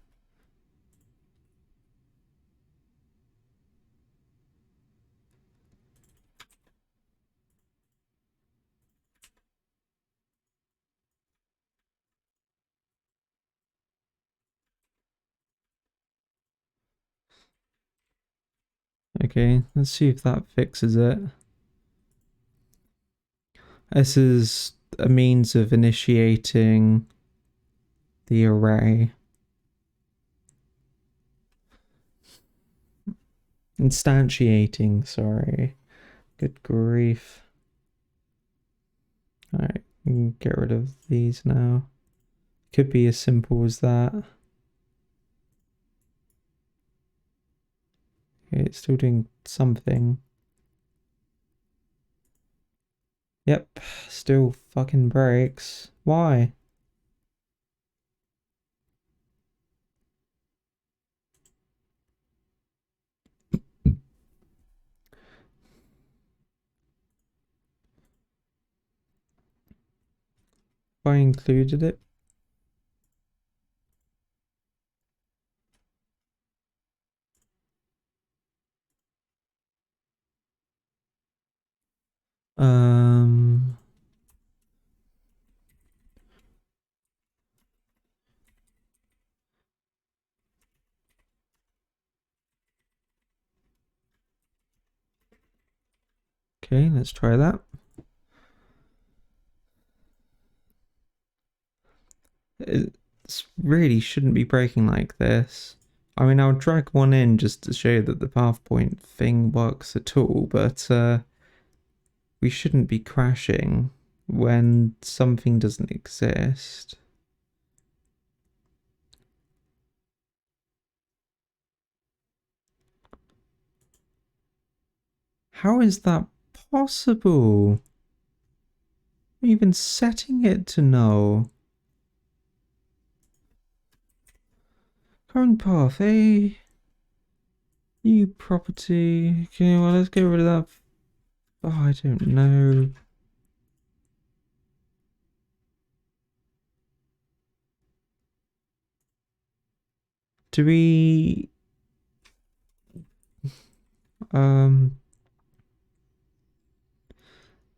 Okay, let's see if that fixes it. This is a means of initiating the array. Instantiating, sorry. Good grief. Alright, we can get rid of these now. Could be as simple as that. Okay, it's still doing something. Yep, still fucking breaks. Why? I included it? Um, okay, let's try that. It really shouldn't be breaking like this. I mean, I'll drag one in just to show that the path point thing works at all, but we shouldn't be crashing when something doesn't exist. How is that possible? Even setting it to no. Current path, A. New property. Okay, well, let's get rid of that. Oh, I don't know. Do we...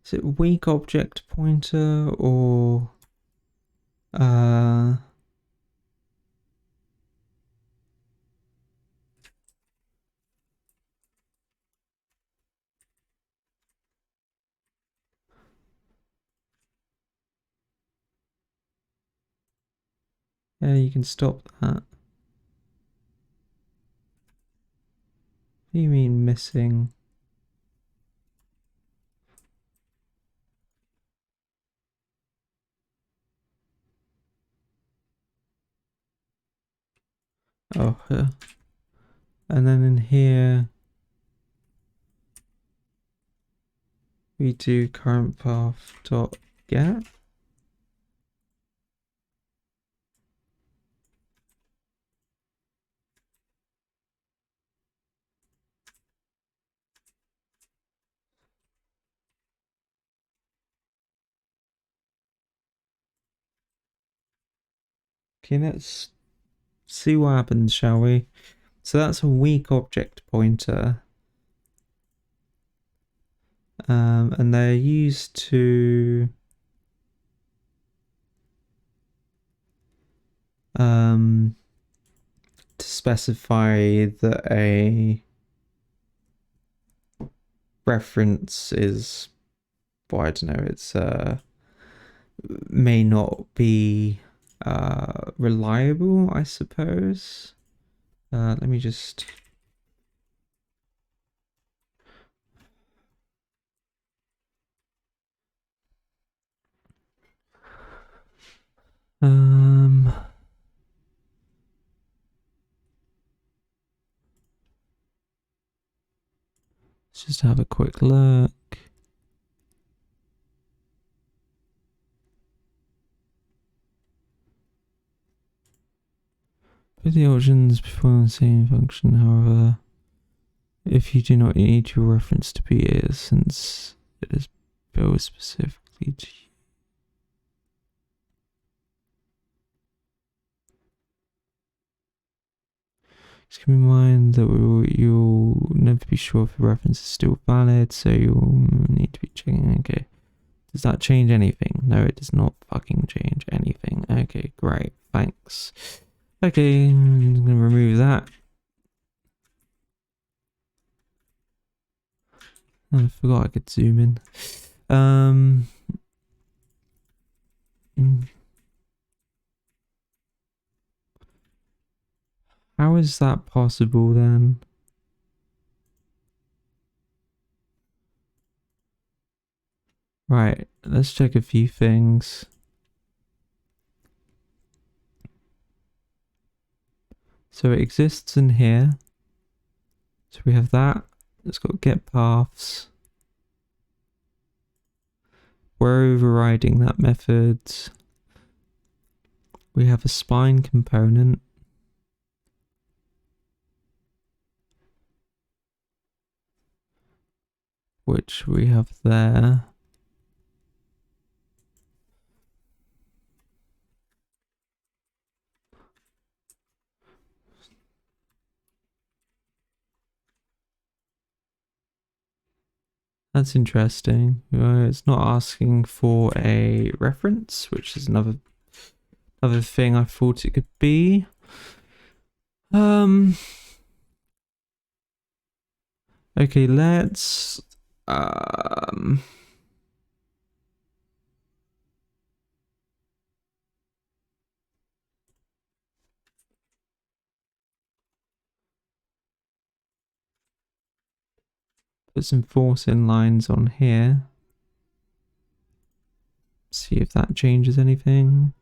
Is it weak object pointer or... Yeah, you can stop that. What do you mean missing? Oh, and then in here we do current path dot get. Okay, let's see what happens, shall we? So that's a weak object pointer. And they're used to specify that a reference is, well, I don't know, it's may not be reliable, I suppose. Let me just... let's just have a quick look. Put the options before the same function, however, if you do not need your reference to be here, since it is built specifically to you. Just keep in mind that you'll never be sure if the reference is still valid, so you'll need to be checking. Okay. Does that change anything? No, it does not fucking change anything. Okay, great. Thanks. Okay, I'm gonna remove that. Oh, I forgot I could zoom in. How is that possible then? Right, let's check a few things. So it exists in here. So we have that. It's got get paths. We're overriding that method. We have a spine component. Which we have there. That's interesting. It's not asking for a reference, which is another thing I thought it could be. Okay, let's put some force in lines on here. See if that changes anything.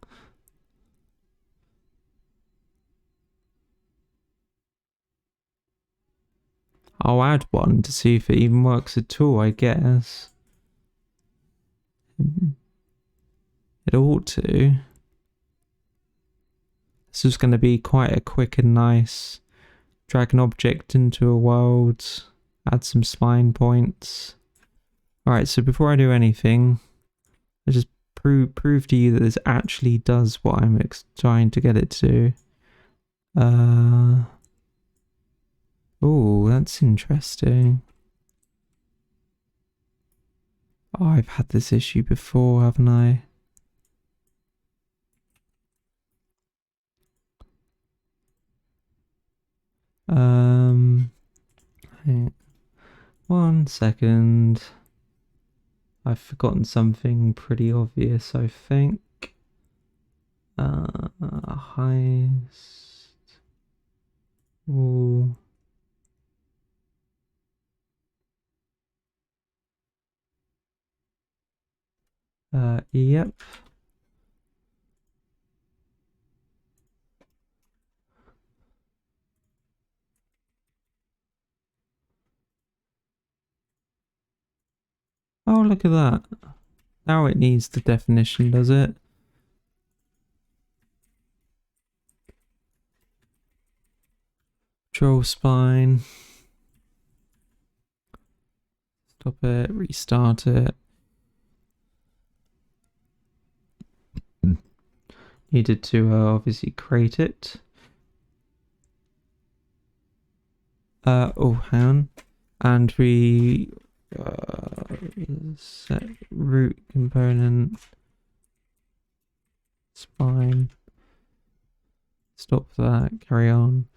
I'll add one to see if it even works at all, I guess. It ought to. This is going to be quite a quick and nice drag an object into a world, add some spline points. Alright, so before I do anything, I just prove to you that this actually does what I'm trying to get it to. Oh, that's interesting. Oh, I've had this issue before, haven't I? Hang 1 second. I've forgotten something pretty obvious, I think. Highest. Ooh. Yep. Oh, look at that. Now it needs the definition, does it? Control spline. Stop it, restart it. Needed to obviously create it. Oh, hang on. And we set root component spline. Stop that, carry on.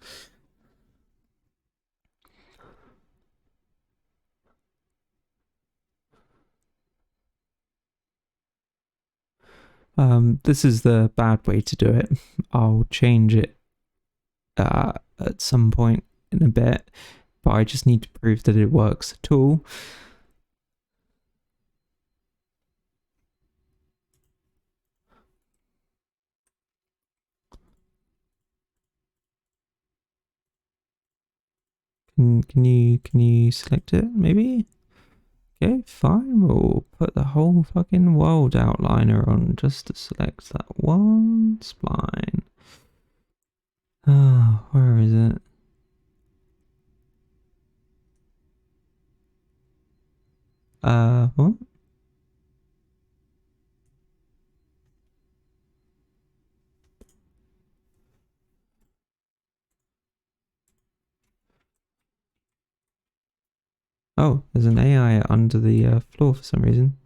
This is the bad way to do it. I'll change it at some point in a bit, but I just need to prove that it works at all. Can you select it maybe? Okay, fine. We'll put the whole fucking world outliner on just to select that one spline. Ah, where is it? What? Oh, there's an AI under the floor for some reason.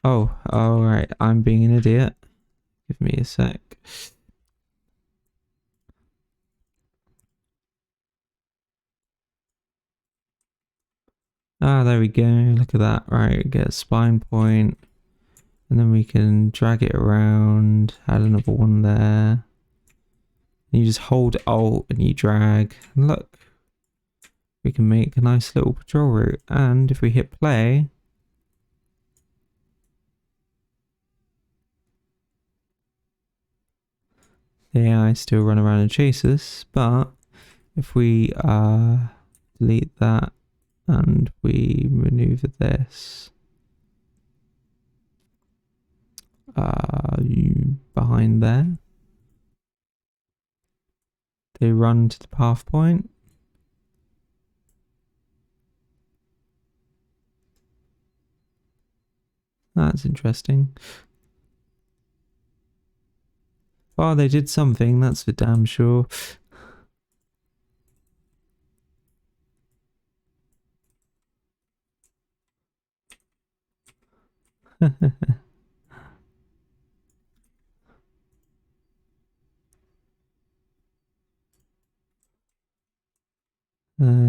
Oh, alright, I'm being an idiot. Give me a sec. Ah, there we go. Look at that. Right, get a spline point. And then we can drag it around. Add another one there. And you just hold Alt and you drag. And look. We can make a nice little patrol route. And if we hit play, the AI still run around and chase us. But if we delete that and we maneuver this behind there, they run to the path point. That's interesting. Oh, they did something, that's for damn sure.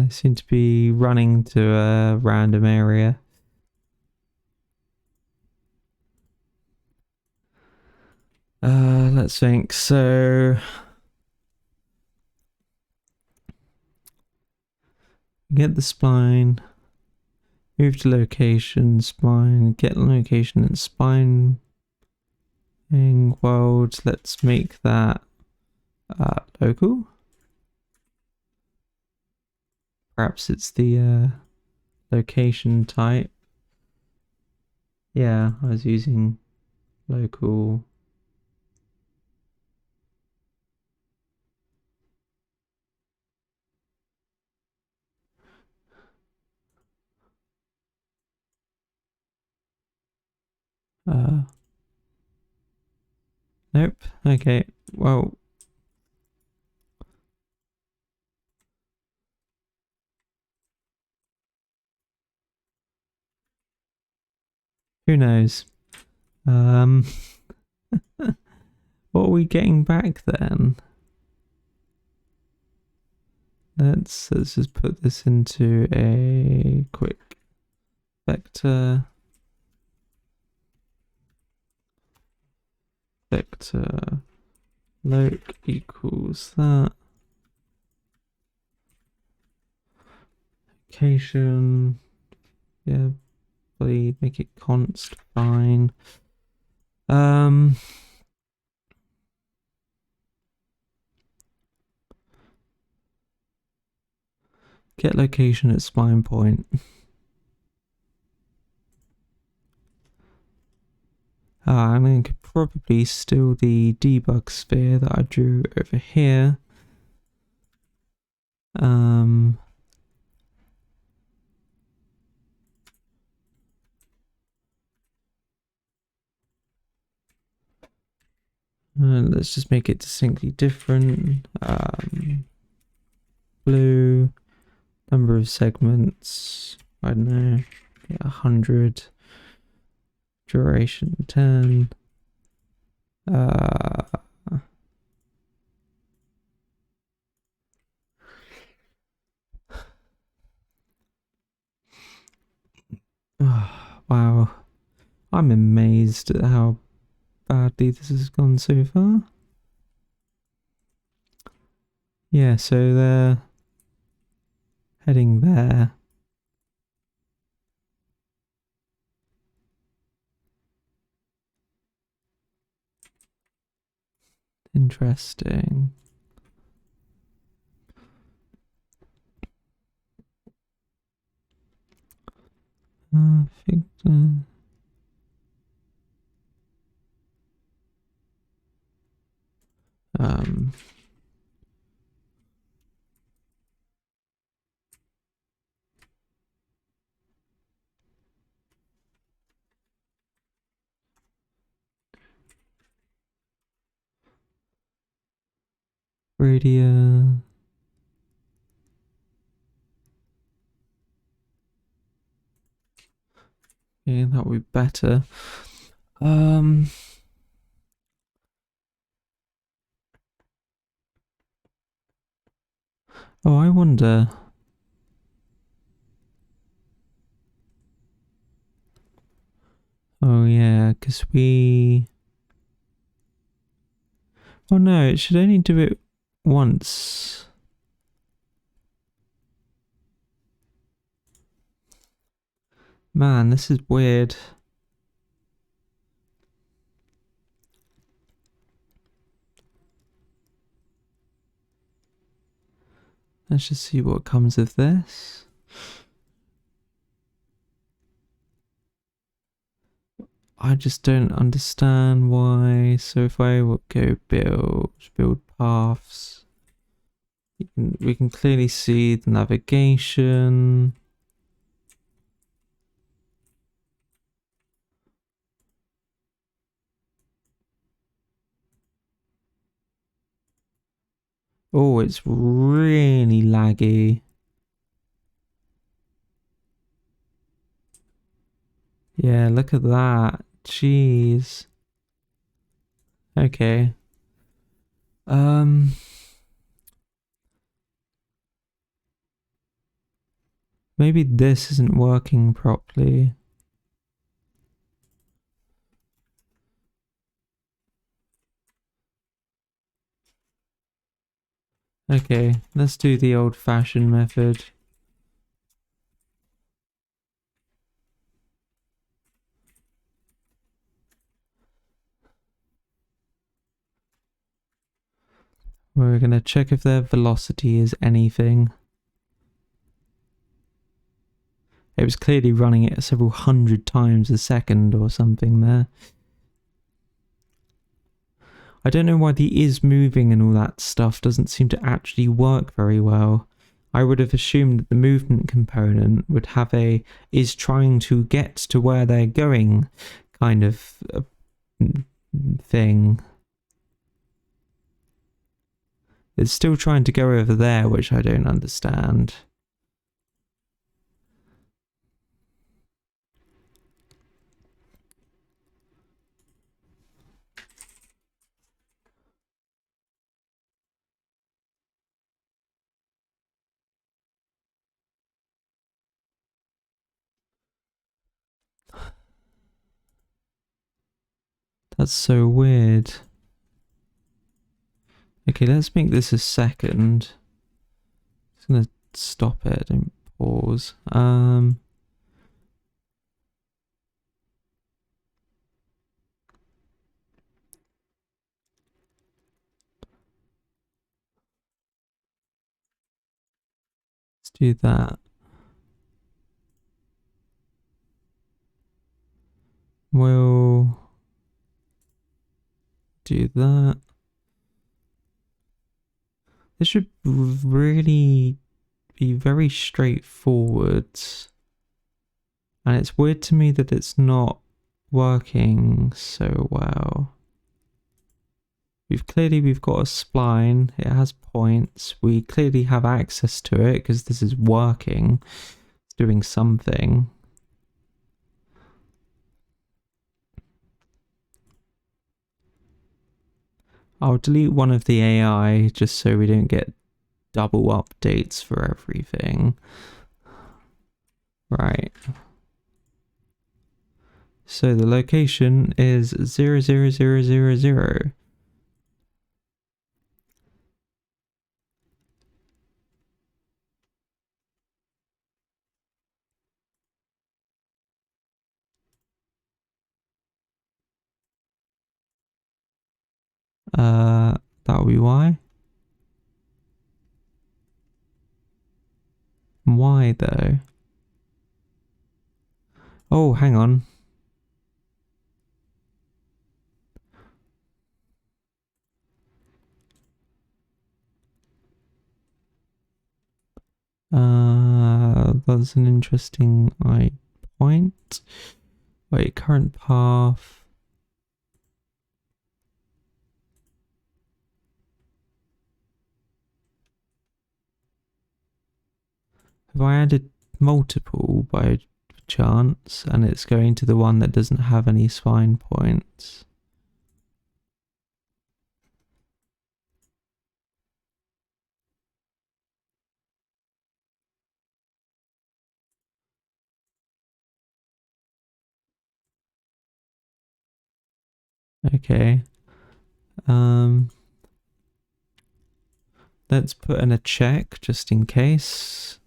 Seem to be running to a random area. Let's think. So get the spline, move to location, spline, get location and spine world. Let's make that local. Perhaps it's the location type. Yeah, I was using local. Nope. Okay. Well, who knows? What are we getting back then? Let's just put this into a quick vector. Vector loc equals that. Location. Yeah, please make it const. Fine. Get location at spine point. And then could probably steal the debug sphere that I drew over here. Let's just make it distinctly different. Blue, number of segments, I don't know, 100, duration 10. Wow, I'm amazed at how badly this has gone so far. Yeah, so they're heading there. Interesting. Victor. Radio. Yeah, that would be better. Oh, I wonder. Oh yeah, because we... Oh no, it should only do it once. Man, this is weird. Let's just see what comes of this. I just don't understand why. So if I will go build paths, we can clearly see the navigation. Oh, it's really laggy. Yeah, look at that. Jeez. Okay. Um. Maybe this isn't working properly. Okay, let's do the old-fashioned method. We're gonna check if their velocity is anything. It was clearly running it several hundred times a second or something there. I don't know why the is moving and all that stuff doesn't seem to actually work very well. I would have assumed that the movement component would have a is trying to get to where they're going kind of thing. It's still trying to go over there, which I don't understand. That's so weird. Okay, let's make this a second. Just gonna stop it and pause. Let's do that. We'll do that. This should really be very straightforward. And it's weird to me that it's not working so well. We've got a spline, it has points, we clearly have access to it because this is working, it's doing something. I'll delete one of the AI just so we don't get double updates for everything. Right. So the location is 00000. That'll be why. Why though? Oh, hang on. That's an interesting point. Wait, current path. Have I added multiple by chance and it's going to the one that doesn't have any spine points? Okay. Let's put in a check just in case.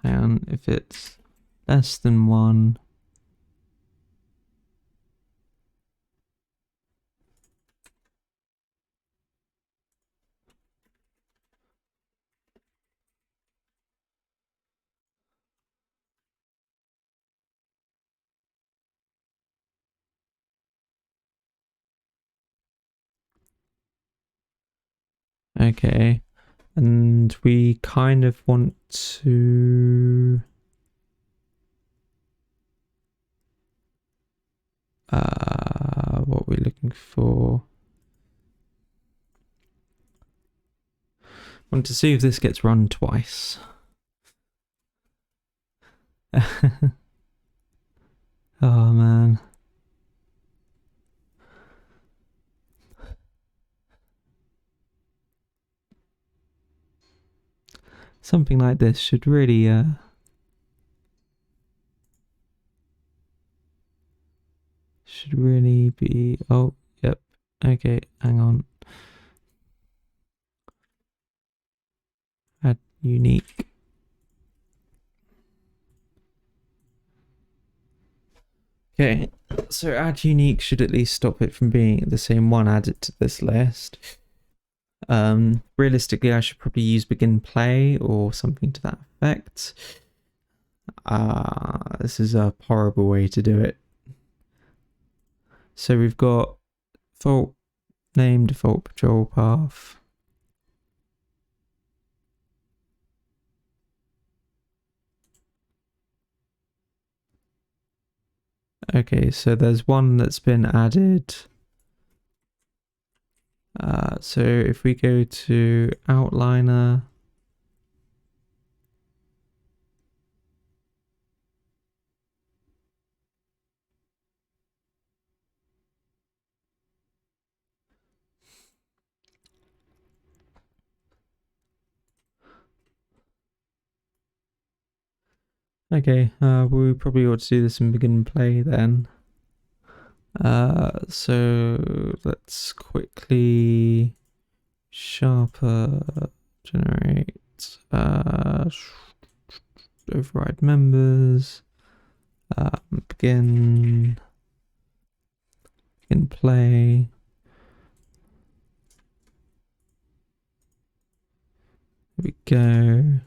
And if it's less than 1, Okay. And we kind of want to... what are we looking for? Want to see if this gets run twice. Oh man. Something like this should really be... Oh, yep. Okay, hang on. Add unique. Okay, so add unique should at least stop it from being the same one added to this list. Realistically, I should probably use begin play or something to that effect. This is a horrible way to do it. So we've got default name, default patrol path. Okay, so there's one that's been added. So if we go to outliner, okay, we probably ought to do this in begin play then. So let's quickly sharper generate override members, begin play. Here we go.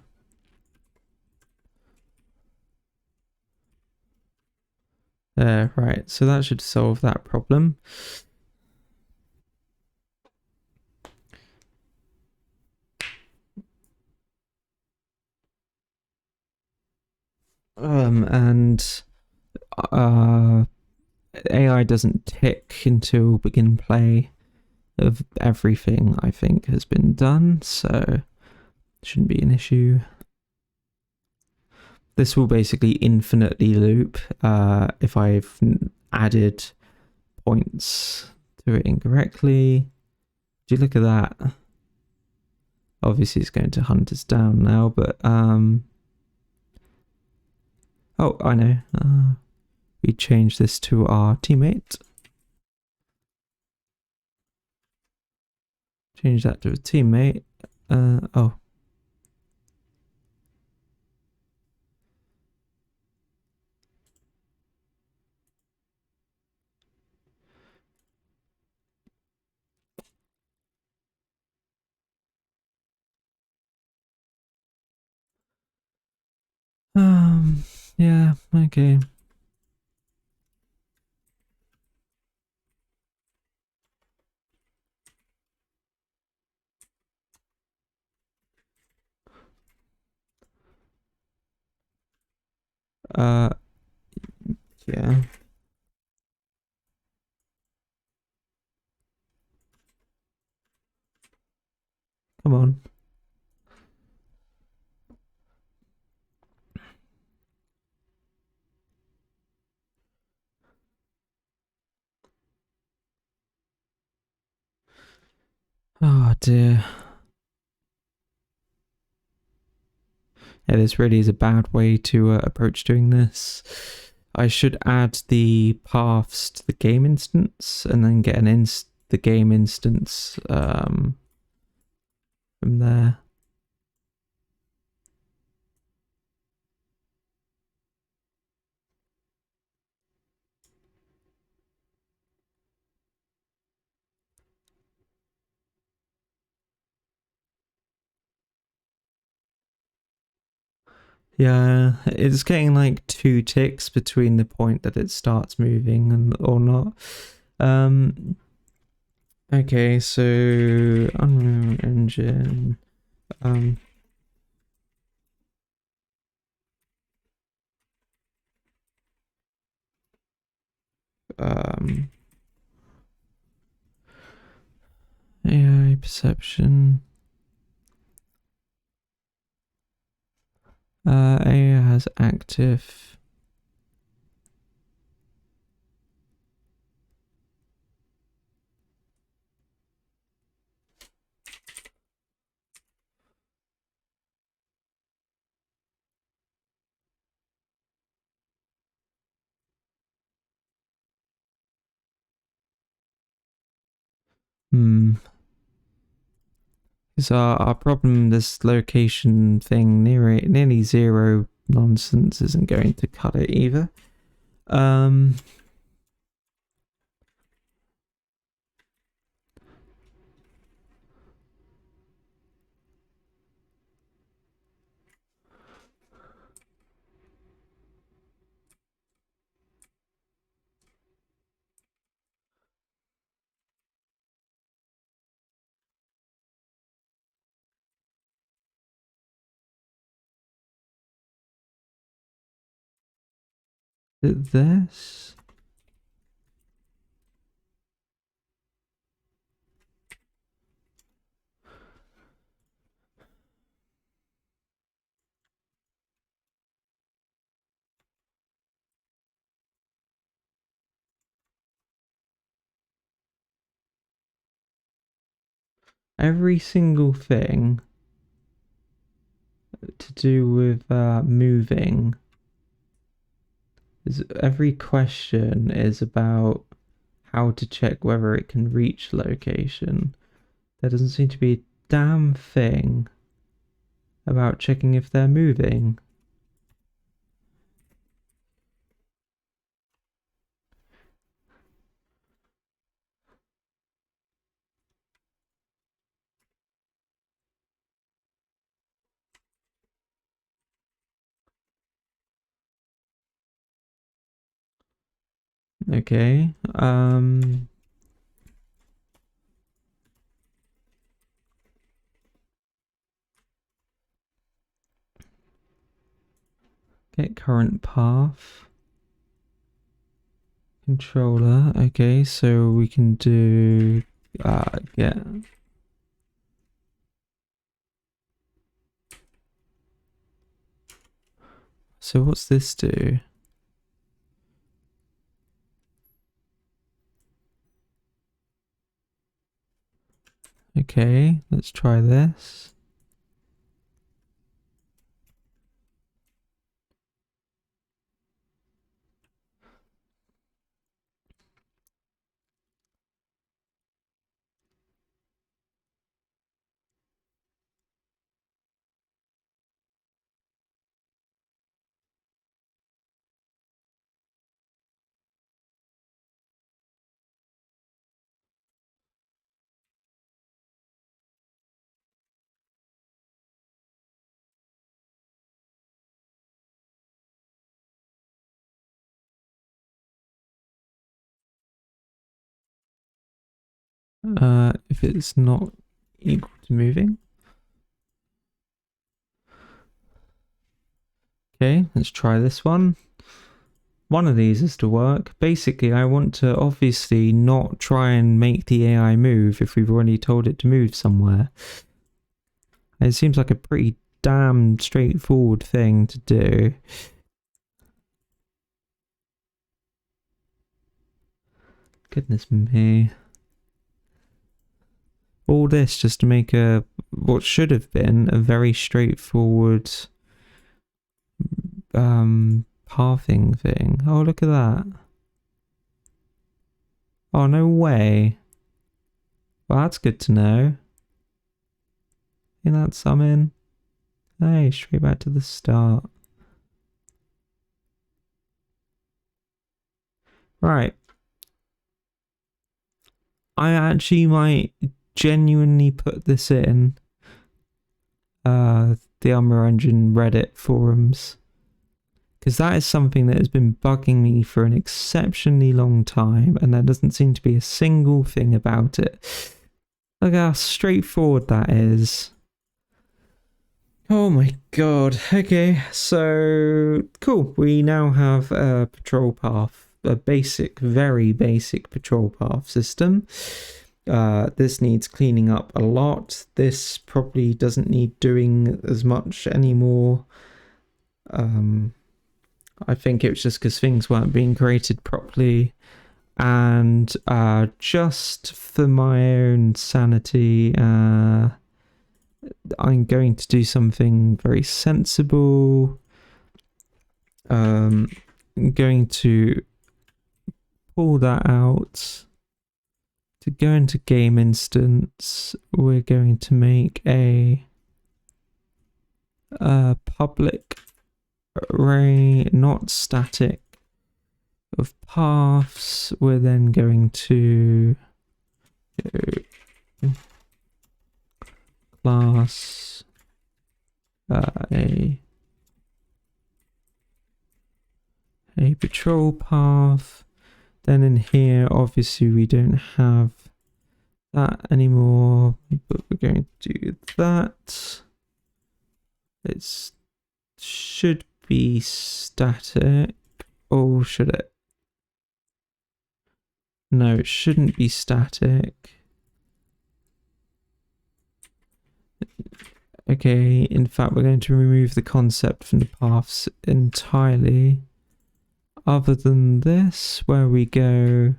There, right, so that should solve that problem. And AI doesn't tick until begin play of everything I think has been done, so shouldn't be an issue. This will basically infinitely loop if I've added points to it incorrectly. Do you look at that? Obviously it's going to hunt us down now, but oh, I know. We change this to our teammate. Change that to a teammate. Oh. Yeah, okay. Yeah. Come on. Oh dear. Yeah, this really is a bad way to approach doing this. I should add the paths to the game instance and then get the game instance from there. Yeah, it's getting like 2 ticks between the point that it starts moving and or not. Okay, so Unreal Engine. Um, um, AI perception. AI has active. Because our problem, this location thing, nearly zero nonsense isn't going to cut it either. This. Every single thing to do with moving is every question is about how to check whether it can reach location. There doesn't seem to be a damn thing about checking if they're moving. Okay. Get current path. Controller. Okay, so we can do get. So what's this do? Okay, let's try this. If it's not equal to moving. Okay, let's try this one. One of these is to work. Basically, I want to obviously not try and make the AI move if we've already told it to move somewhere. It seems like a pretty damn straightforward thing to do. Goodness me. All this just to make what should have been a very straightforward pathing thing. Oh, look at that. Oh, no way. Well, that's good to know. In that summon. Hey, straight back to the start. Right. I actually might genuinely put this in the Unreal Engine Reddit forums. because that is something that has been bugging me for an exceptionally long time, and there doesn't seem to be a single thing about it. Look how straightforward that is. Oh my god. Okay, so cool. We now have a patrol path, a basic, very basic patrol path system. This needs cleaning up a lot. This probably doesn't need doing as much anymore. I think it was just because things weren't being created properly. And just for my own sanity, I'm going to do something very sensible. I'm going to pull that out. To go into game instance, we're going to make a public array, not static, of paths. We're then going to go class a patrol path. Then in here, obviously we don't have that anymore, but we're going to do that. It should be static. Oh, should it? No, it shouldn't be static. Okay, in fact, we're going to remove the concept from the paths entirely. Other than this, where we go,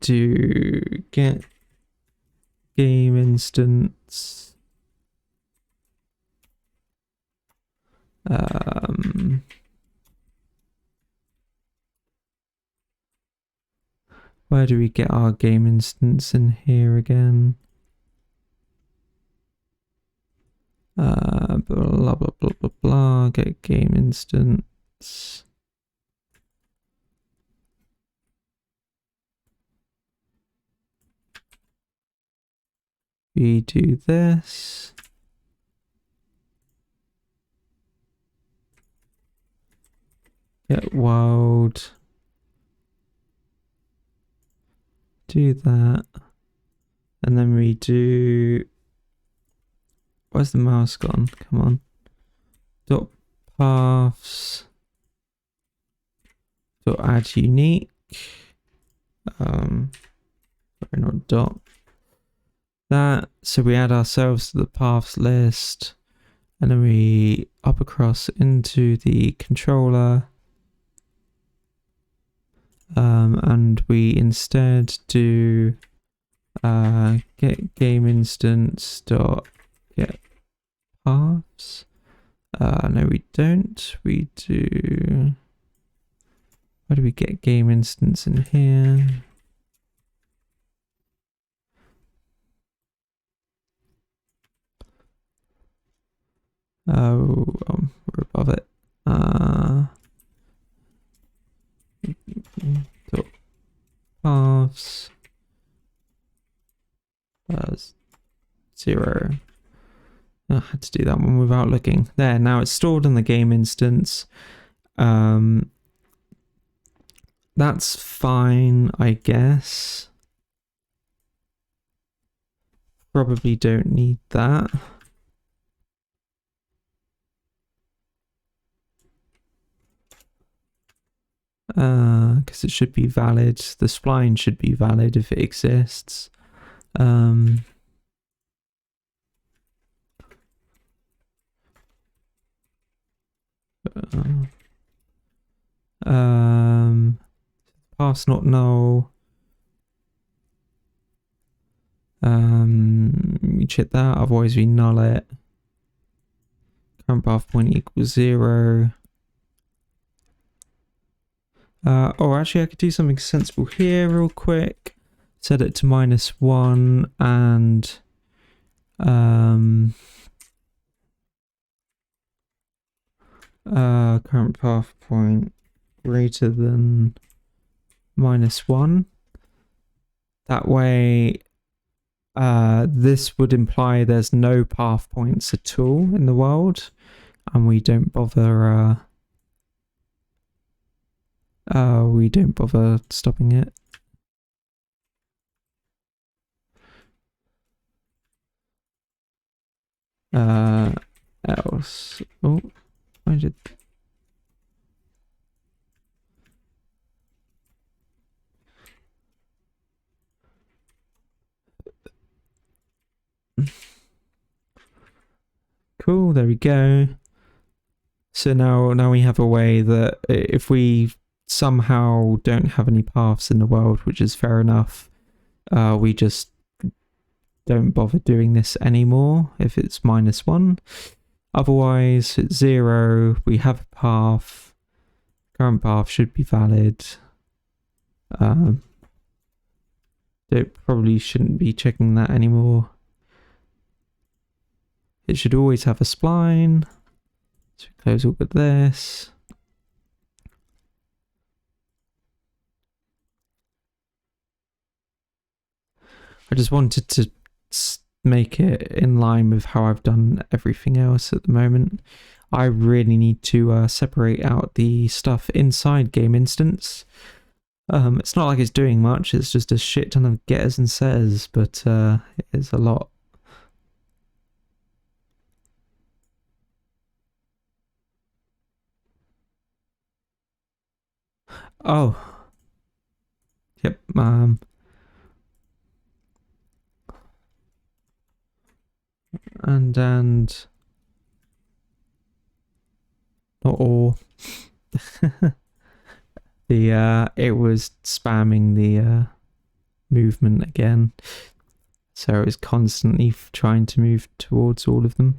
do get game instance, where do we get our game instance in here again? Blah, blah, blah, blah, blah, get game instance. We do this. Get world. Do that. And then we do... Where's the mouse gone? Come on. Dot paths. Dot add unique. Sorry, not dot. That. So we add ourselves to the paths list. And then we up across into the controller. And we instead do get game instance dot get paths. No, we don't. We do. Where do we get game instance in here? Oh, we're above it. Dot paths. 0. I had to do that one without looking. There, now it's stored in the game instance. That's fine, I guess. Probably don't need that. Because it should be valid. The spline should be valid if it exists. Paths not null. We check that, otherwise we null it. Current path point equals 0. Oh, actually I could do something sensible here real quick. Set it to -1 and current path point greater than -1. That way This would imply there's no path points at all in the world, and we don't bother stopping it. Else. Oh, I did. Cool, there we go. So now we have a way that if we somehow don't have any paths in the world, which is fair enough, we just don't bother doing this anymore if it's -1. Otherwise, it's 0. We have a path. Current path should be valid. It probably shouldn't be checking that anymore. It should always have a spline. So we close all but this. I just wanted to make it in line with how I've done everything else at the moment. I really need to separate out the stuff inside game instance. It's not like it's doing much, it's just a shit ton of getters and setters, but it's a lot. Oh. Yep, and not all. It was spamming the movement again, so it was constantly trying to move towards all of them.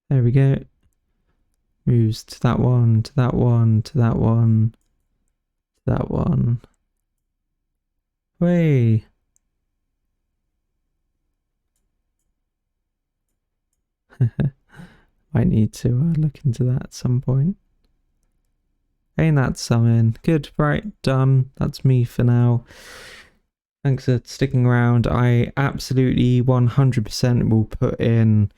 There we go. Moves to that one, to that one, to that one, to that one. Way. Might need to look into that at some point. Ain't that something? Good, right, done. That's me for now. Thanks for sticking around. I absolutely 100% will put in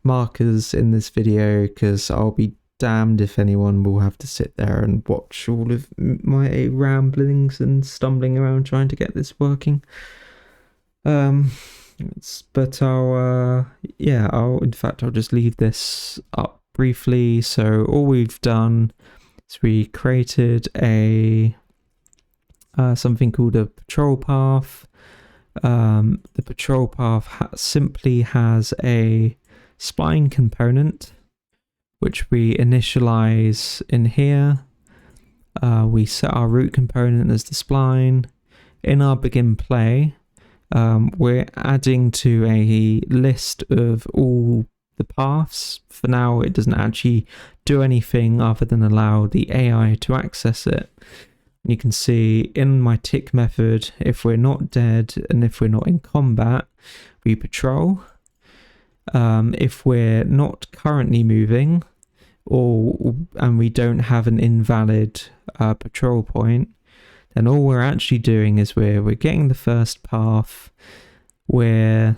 markers in this video because I'll be damned if anyone will have to sit there and watch all of my ramblings and stumbling around trying to get this working. But I'll just leave this up briefly. So all we've done is we created a something called a patrol path. The patrol path simply has a spline component, which we initialize in here. We set our root component as the spline. In our begin play, we're adding to a list of all the paths. For now, it doesn't actually do anything other than allow the AI to access it. And you can see in my tick method, if we're not dead and if we're not in combat, we patrol. If we're not currently moving and we don't have an invalid patrol point, then all we're actually doing is we're getting the first path, we're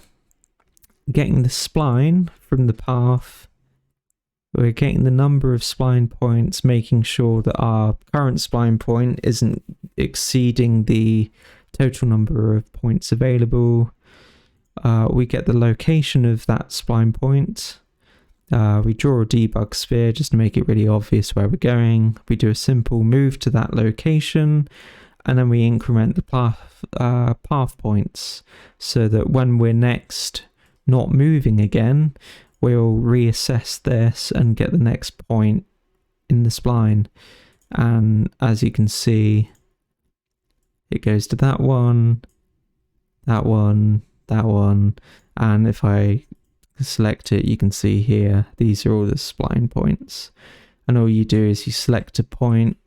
getting the spline from the path, we're getting the number of spline points, making sure that our current spline point isn't exceeding the total number of points available. We get the location of that spline point. We draw a debug sphere just to make it really obvious where we're going. We do a simple move to that location, and then we increment the path points so that when we're next not moving again, we'll reassess this and get the next point in the spline. And as you can see, it goes to that one, that one, that one, and if I select it, you can see here, these are all the spline points. And all you do is you select a point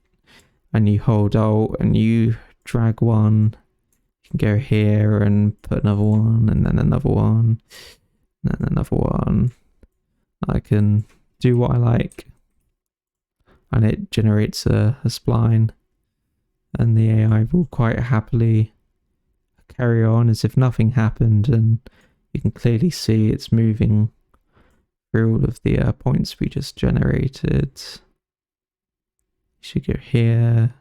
and you hold Alt and you drag one. You can go here and put another one, and then another one, and then another one. I can do what I like, and it generates a spline, and the AI will quite happily carry on as if nothing happened, and you can clearly see it's moving through all of the points we just generated. You should go here,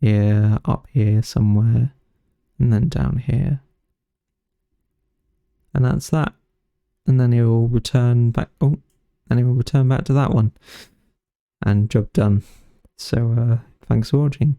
here, up here somewhere, and then down here. And that's that. And then it will return back. Oh, and it will return back to that one. And job done. So thanks for watching.